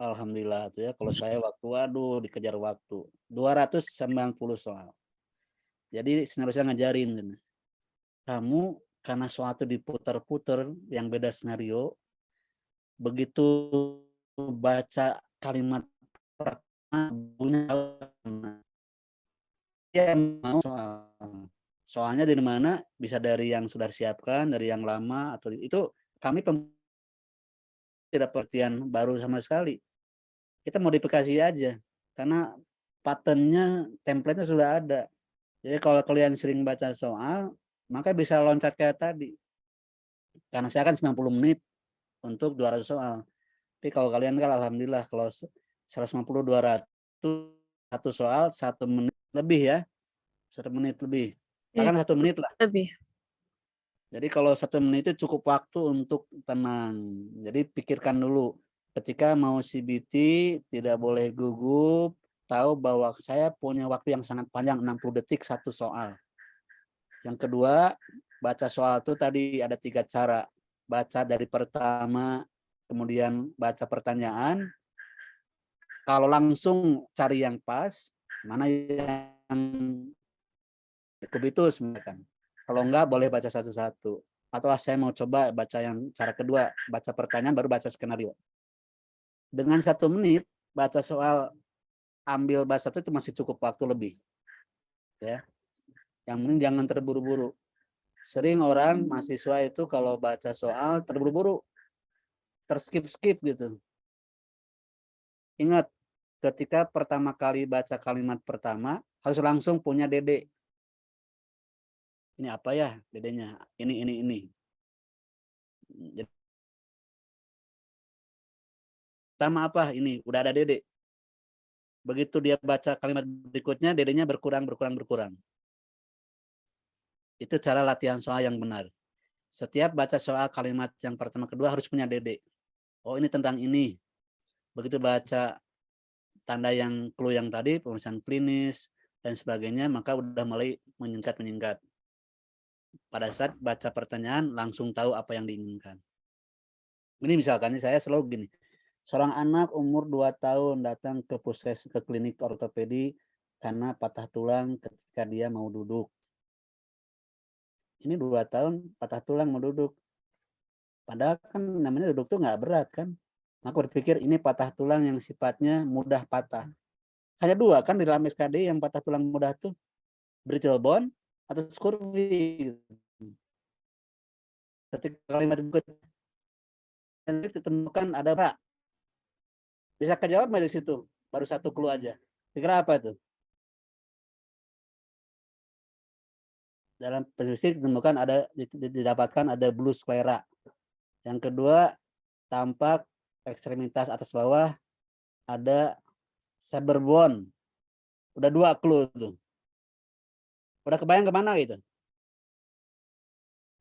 Alhamdulillah tuh ya. Kalau saya waduh dikejar waktu. 290 soal. Jadi seharusnya ngajarin. Kamu karena soal itu diputar-putar yang beda skenario, begitu baca kalimat pertama dia mau soalnya dari mana, bisa dari yang sudah disiapkan, dari yang lama, atau itu kami tidak pengertian baru sama sekali. Kita modifikasi aja karena patternnya, template-nya sudah ada. Jadi kalau kalian sering baca soal, maka bisa loncat kayak tadi. Karena saya kan 90 menit untuk 200 soal. Tapi kalau kalian kan alhamdulillah kalau 150 200 satu soal 1 menit lebih ya. 1 menit lebih. Bahkan 1 menit lah.
Lebih.
Jadi kalau 1 menit itu cukup waktu untuk tenang. Jadi pikirkan dulu. Ketika mau CBT tidak boleh gugup. Tahu bahwa saya punya waktu yang sangat panjang, 60 detik satu soal. Yang kedua, baca soal itu tadi ada 3 cara. Baca dari pertama, kemudian baca pertanyaan. Kalau langsung cari yang pas, mana yang cukup itu sebenarnya. Kalau enggak boleh baca satu-satu. Atau saya mau coba baca yang cara kedua, baca pertanyaan baru baca skenario. Dengan 1 menit baca soal, ambil bahasa itu masih cukup waktu lebih. Ya. Yang penting jangan terburu-buru. Sering orang mahasiswa itu kalau baca soal terburu-buru, terskip-skip gitu. Ingat, ketika pertama kali baca kalimat pertama, harus langsung punya DD. Ini apa ya DD-nya? Ini. Jadi, pertama apa? Ini, udah ada DD. Begitu dia baca kalimat berikutnya, DD-nya berkurang. Itu cara latihan soal yang benar. Setiap baca soal kalimat yang pertama kedua harus punya DD. Oh, ini tentang ini. Begitu baca tanda yang clue yang tadi, pemeriksaan klinis dan sebagainya, maka udah mulai meningkat. Pada saat baca pertanyaan langsung tahu apa yang diinginkan. Ini misalkan saya selalu gini. Seorang anak umur 2 tahun datang ke klinik ortopedi karena patah tulang ketika dia mau duduk. Ini 2 tahun patah tulang mau duduk. Padahal kan namanya duduk tuh nggak berat kan. Maka berpikir ini patah tulang yang sifatnya mudah patah. Hanya 2 kan di dalam SKD yang patah tulang mudah tuh, brittle bone atau scurvy. Ketika kalimat berikutnya ditemukan ada apa? Bisa kejawab dari situ. Baru 1 clue aja. Kira apa itu? dalam fisik ditemukan didapatkan ada blue sclera. Yang kedua, tampak ekstremitas atas bawah ada cyberbone. Udah 2 clue tuh. Udah kebayang kemana gitu?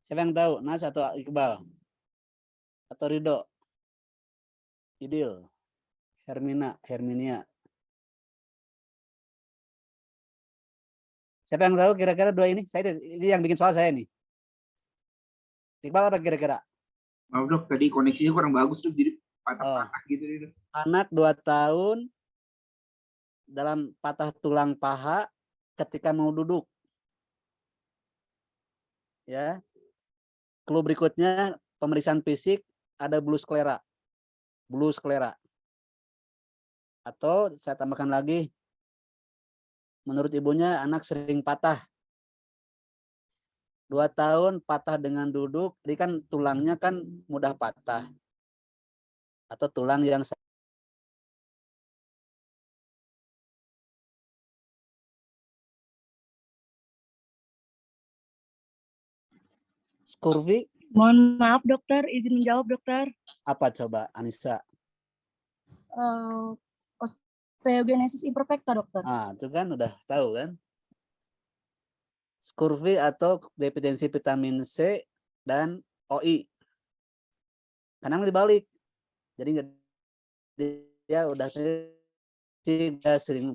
Siapa yang tahu? Nas atau Iqbal? Atau Ridho? Idil? Herminia? Siapa yang tahu kira-kira 2 ini? Ini yang bikin soal saya nih. Iqbal apa kira-kira?
Maaf dok, tadi koneksinya kurang bagus tuh, jadi patah-patah gitu nih dok.
Anak 2 tahun dalam patah tulang paha ketika mau duduk. Ya. Clue berikutnya pemeriksaan fisik ada blue sclera. Atau saya tambahkan lagi, menurut ibunya anak sering patah. 2 tahun patah dengan duduk, jadi kan tulangnya kan mudah patah. Atau tulang yang scurvy.
Mohon maaf dokter, izin menjawab dokter.
Apa coba Anissa?
Osteogenesis imperfecta dokter.
Itu kan udah tahu kan? Scurvy atau definisi vitamin C dan OI. Kadang dibalik. Jadi dia udah sering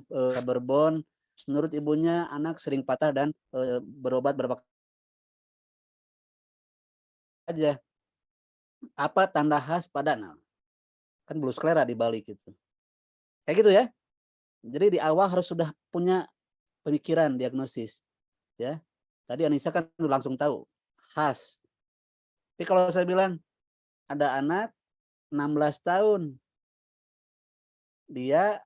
cyberbone. Menurut ibunya anak sering patah dan berobat berapa aja. Apa tanda khas pada kan blue sclera dibalik gitu. Kayak gitu ya. Jadi di awal harus sudah punya pemikiran diagnosis. Ya. Tadi Anissa kan langsung tahu khas. Tapi kalau saya bilang ada anak 16 tahun dia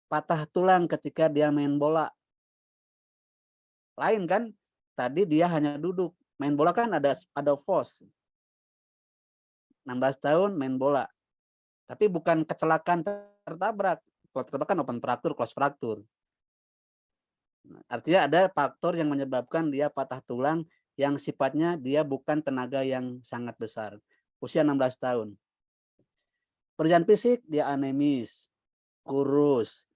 patah tulang ketika dia main bola. Lain kan? Tadi dia hanya duduk. Main bola kan ada force. 16 tahun main bola. Tapi bukan kecelakaan tertabrak. Kalau tertabrak kan open fracture, close fracture. Artinya ada faktor yang menyebabkan dia patah tulang yang sifatnya dia bukan tenaga yang sangat besar. Usia 16 tahun. Pekerjaan fisik dia anemis, kurus.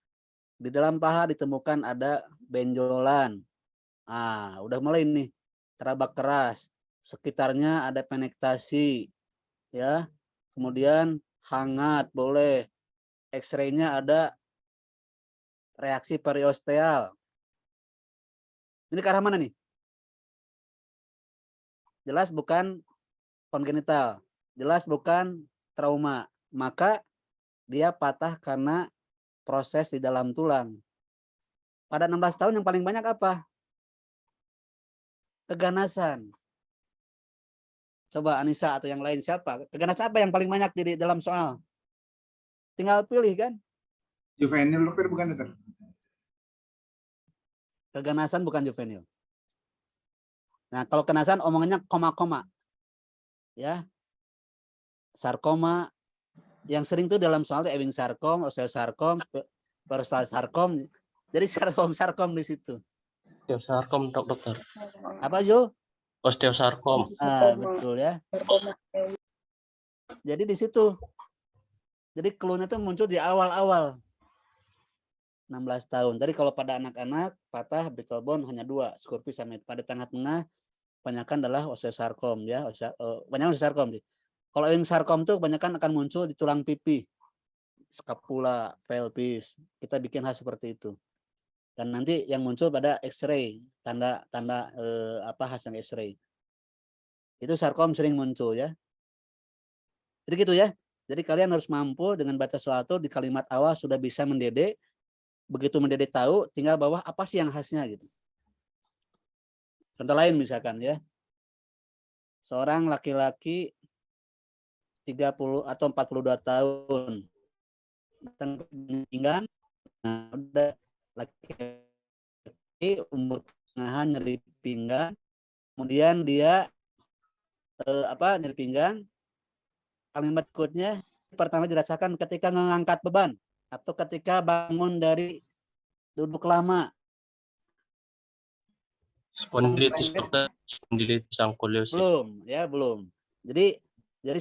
Di dalam paha ditemukan ada benjolan. Udah mulai nih. Terabak keras. Sekitarnya ada penektasi. Ya. Kemudian hangat boleh. X-ray-nya ada reaksi periosteal. Ini ke arah mana nih? Jelas bukan kongenital. Jelas bukan trauma. Maka dia patah karena proses di dalam tulang. Pada 16 tahun yang paling banyak apa? Keganasan. Coba Anissa atau yang lain siapa? Keganasan apa yang paling banyak di dalam soal? Tinggal pilih kan?
Juvenil dokter bukan dokter?
Keganasan bukan juvenil. Nah, kalau keganasan omongannya koma-koma. Ya. Sarkoma. Yang sering tuh dalam soal itu Ewing sarkom, osteosarkom, sarkom. Jadi sarkom di situ.
Osteosarkom dokter.
Apa Jul?
Osteosarkom.
Betul ya. Jadi di situ. Jadi clue-nya tuh muncul di awal-awal. 16 tahun. Jadi kalau pada anak-anak patah brittle bone hanya 2, scurvy sama itu. Pada tengah-tengah kebanyakan adalah osteosarkom ya, banyak osteosarkom sih. Kalau Ewing sarkom tuh kebanyakan akan muncul di tulang pipi, scapula, pelvis. Kita bikin hal seperti itu. Dan nanti yang muncul pada X-ray, tanda hasil X-ray. Itu sarkom sering muncul ya. Jadi gitu ya. Jadi kalian harus mampu dengan baca suatu di kalimat awal sudah bisa mendedek. Begitu mendedek tahu, tinggal bawah apa sih yang khasnya gitu. Contoh lain misalkan ya. Seorang laki-laki 30 atau 42 tahun. Datang ke pinggang. Nah, udah laki-laki umur pertengahan nyeri pinggang. Kemudian dia nyeri pinggang. Kalimat berikutnya pertama dirasakan ketika mengangkat beban atau ketika bangun dari duduk lama.
Spondilitis dokter, spondilitis angkuliosis.
Belum. Jadi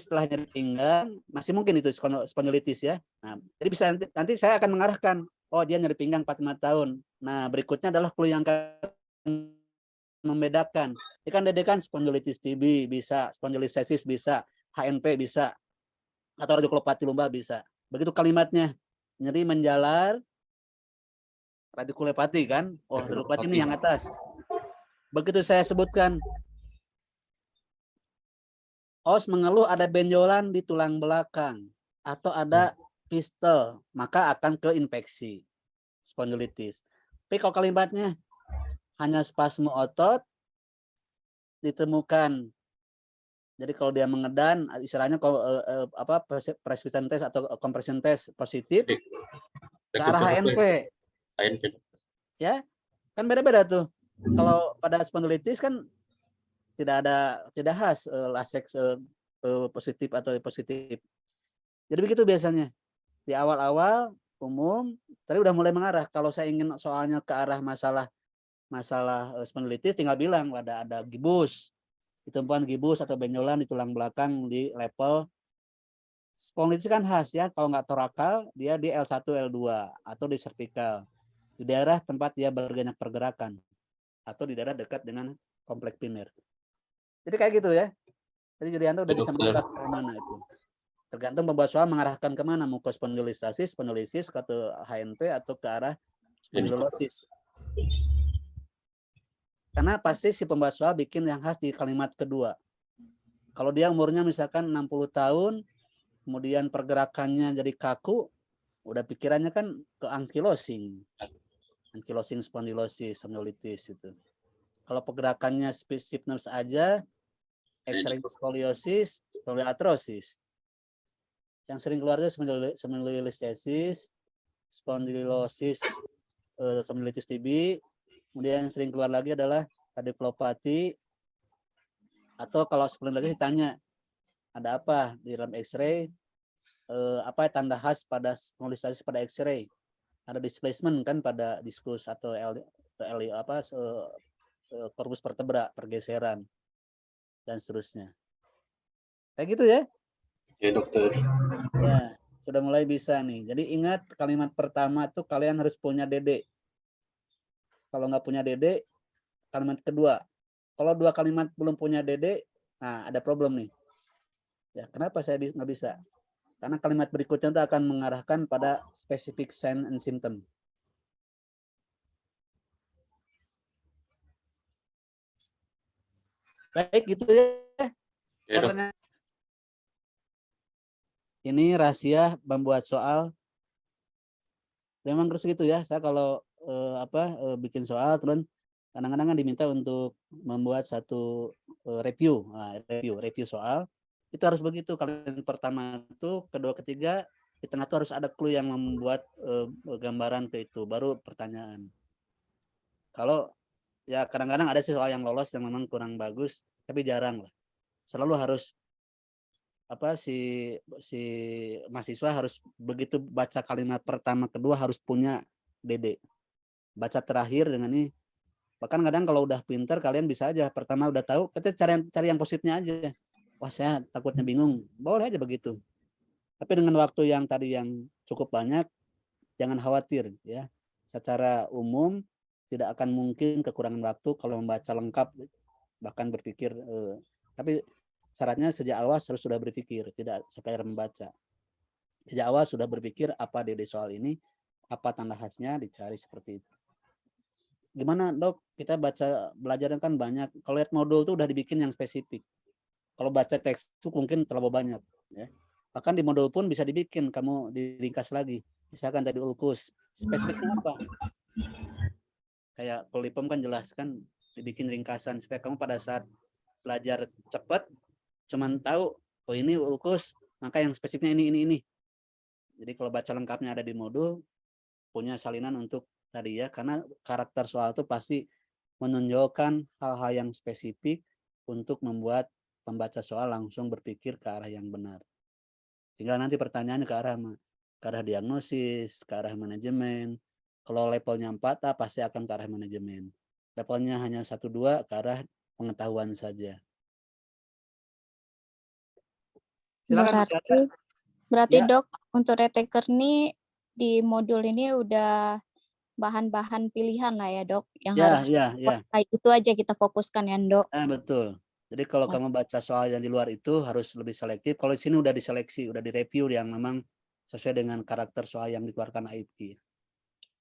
setelah nyeri pinggang masih mungkin itu spondilitis ya. Nah, jadi bisa nanti saya akan mengarahkan, oh dia nyeri pinggang 45 tahun. Nah, berikutnya adalah clue yang akan membedakan. Ikan dede kan spondilitis TB bisa, spondilitis bisa, HNP bisa, atau radikulopati lumbar bisa. Begitu kalimatnya, nyeri menjalar, radikulopati kan, oh radikulopati ini yang atas. Begitu saya sebutkan, os mengeluh ada benjolan di tulang belakang atau ada pistel, maka akan ke infeksi spondilitis. Tapi kalau kalimatnya hanya spasme otot ditemukan, jadi kalau dia mengedan, istilahnya kalau precipitation test atau compression test positif ke arah HNP, ya kan beda-beda tuh. Kalau pada spondilitis kan tidak khas laseks positif atau positif. Jadi begitu biasanya di awal-awal umum tadi udah mulai mengarah. Kalau saya ingin soalnya ke arah masalah spondilitis, tinggal bilang ada gibus, ditemukan gibus atau benjolan di tulang belakang di level spondilitis kan khas ya. Kalau nggak torakal dia di L1 L2 atau di cervical, di daerah tempat dia berbanyak pergerakan atau di daerah dekat dengan kompleks primer. Jadi kayak gitu ya. Jadi Julianto udah bisa menebak kemana itu. Tergantung pembuat soal mengarahkan kemana, mau ke spondilisis ke HNP atau ke arah spondylosis. Karena pasti si pembuat soal bikin yang khas di kalimat kedua. Kalau dia umurnya misalkan 60 tahun, kemudian pergerakannya jadi kaku, udah pikirannya kan ke ankylosing spondylosis, spondylitis itu. Kalau pergerakannya stiffness aja, X-ray scoliosis, spondyloarthrosis. Yang sering keluar itu spondylolisthesis, spondylosis, spondylitis TB. Kemudian yang sering keluar lagi adalah radiculopati. Atau kalau spondylitis ditanya, ada apa di dalam X-ray? Apa tanda khas pada spondylosis pada X-ray? Ada displacement kan pada diskus atau korpus vertebra, pergeseran dan seterusnya. Kayak gitu ya?
Ya dokter.
Ya, sudah mulai bisa nih. Jadi ingat kalimat pertama tuh kalian harus punya DD. Kalau nggak punya DD, kalimat kedua. Kalau dua kalimat belum punya DD, nah ada problem nih. Ya, kenapa saya nggak bisa? Karena kalimat berikutnya itu akan mengarahkan pada specific sign and symptom. Baik gitu ya.
Ya,
ini rahasia membuat soal. Memang terus gitu ya. Saya kalau bikin soal terus kadang-kadang kan diminta untuk membuat satu review soal. Itu harus begitu. Kalian pertama itu, kedua, ketiga, di tengah itu harus ada clue yang membuat gambaran ke itu, baru pertanyaan. Kalau ya kadang-kadang ada sih soal yang lolos yang memang kurang bagus, tapi jarang lah. Selalu harus si mahasiswa harus begitu baca kalimat pertama kedua harus punya DD. Baca terakhir dengan ini. Bahkan kadang kalau udah pinter kalian bisa aja pertama udah tahu, kita cari yang positifnya aja. Wah, saya takutnya bingung. Boleh aja begitu. Tapi dengan waktu yang tadi yang cukup banyak, jangan khawatir ya. Secara umum tidak akan mungkin kekurangan waktu kalau membaca lengkap, bahkan berpikir. Tapi syaratnya sejak awal harus sudah berpikir, tidak sekadar membaca. Sejak awal sudah berpikir apa DD soal ini, apa tanda khasnya, dicari seperti itu. Gimana dok? Kita belajar kan banyak. Kalau lihat modul tuh udah dibikin yang spesifik. Kalau baca teks itu mungkin terlalu banyak. Ya. Bahkan di modul pun bisa dibikin, kamu diringkas lagi. Misalkan tadi ulkus, spesifiknya apa? Kayak Polipom kan jelas kan, dibikin ringkasan supaya kamu pada saat belajar cepat, cuman tahu, oh ini ulkus, maka yang spesifiknya ini. Jadi kalau baca lengkapnya ada di modul, punya salinan untuk tadi ya, karena karakter soal itu pasti menunjukkan hal-hal yang spesifik untuk membuat pembaca soal langsung berpikir ke arah yang benar. Tinggal nanti pertanyaannya ke arah diagnosis, ke arah manajemen. Kalau levelnya 4A pasti akan ke arah manajemen. levelnya hanya 1-2 ke arah pengetahuan saja. Silakan.
Berarti
Ya.
Dok, untuk retaker nih di modul ini udah bahan-bahan pilihan lah ya Dok, yang harus
Ya.
itu aja kita fokuskan ya Dok.
Betul. Jadi kalau kamu baca soal yang di luar itu harus lebih selektif. Kalau di sini udah diseleksi, udah direview yang memang sesuai dengan karakter soal yang dikeluarkan AIP.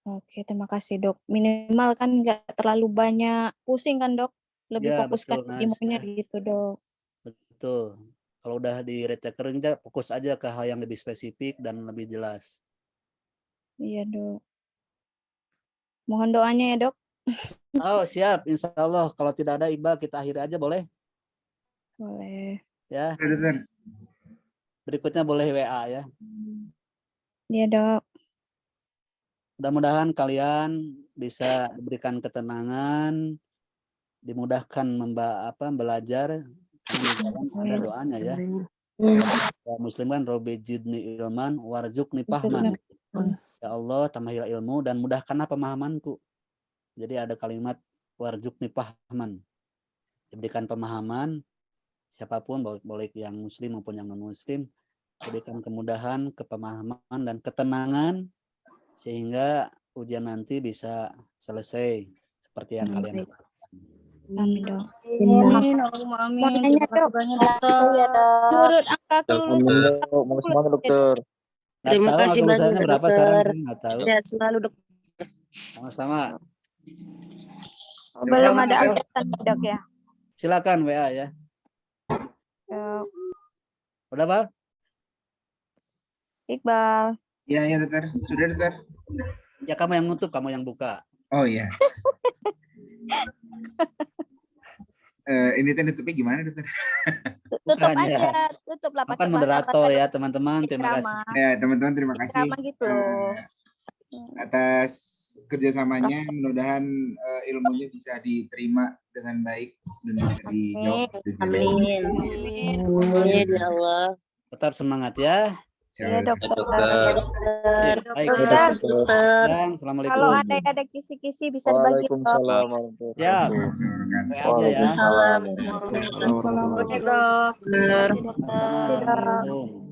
Oke, terima kasih Dok. Minimal kan nggak terlalu banyak pusing kan Dok, lebih
Ya,
fokuskan
betul,
ke
Nas.
ilmunya gitu Dok.
Betul. Kalau udah di retaker kita fokus aja ke hal yang lebih spesifik dan lebih jelas.
Iya Dok. Mohon doanya ya Dok.
Oh, siap. Insya Allah. Kalau tidak ada Iqbal, kita akhiri aja boleh?
Boleh.
Ya.
Sudah, Dokter.
Berikutnya boleh WA ya.
Iya Dok.
Mudah-mudahan kalian bisa diberikan ketenangan, dimudahkan belajar. Karena di dalam ada doanya ya. Ya Muslim kan Robbi jidni ilman warzuqni fahman. Ya Allah, tambahilah ilmu dan mudahkanlah pemahamanku. Jadi ada kalimat warzuqni fahman. Diberikan pemahaman, siapapun boleh yang muslim maupun yang non muslim, diberikan kemudahan, kepemahaman dan ketenangan sehingga ujian nanti bisa selesai seperti yang kalian harapkan.
Amin Dok.
Amin, Allahumma amin.
Mau nanya
Terima kasih
Dok.
banyak dokter.
Iya Dok. Menurut angka kelulusan
Mau semangat dokter.
Nggak
Terima
tahu
kasih
lulusannya
banyak,
berapa
Dokter.
sekarang sih, nggak tahu.
Sehat selalu Dok.
Sama-sama.
belum ada update Dok ya.
Silakan WA ya.
Dok.
Udah Pak?
Iqbal.
Ya, Dokter. Sudah, Dokter.
Ya kamu yang nutup, kamu yang buka.
Oh iya. Ini tuh nutupnya gimana, Dokter?
Tutup
Bukan,
aja,
ya.
tutup lah
Kamu
pakai
kan moderator
bahasa
ya teman-teman. Terima kasih.
drama.
Ya, teman-teman terima kasih
Drama gitu loh.
atas kerjasamanya. Mudah-mudahan ilmunya bisa diterima dengan baik dan bisa dijawab.
Amin. Amin ya Allah.
Tetap semangat ya.
Iya dokter.
Dokter.
Baik.
Dokter.
Dokter.
Assalamualaikum.
Kalau ada kisi-kisi bisa dibagi dok.
Waalaikumsalam warahmatullahi
Ya.
wabarakatuh.
WA aja ya.
Salam.
Oke dok.
Dokter.
Dokter.
Assalamualaikum.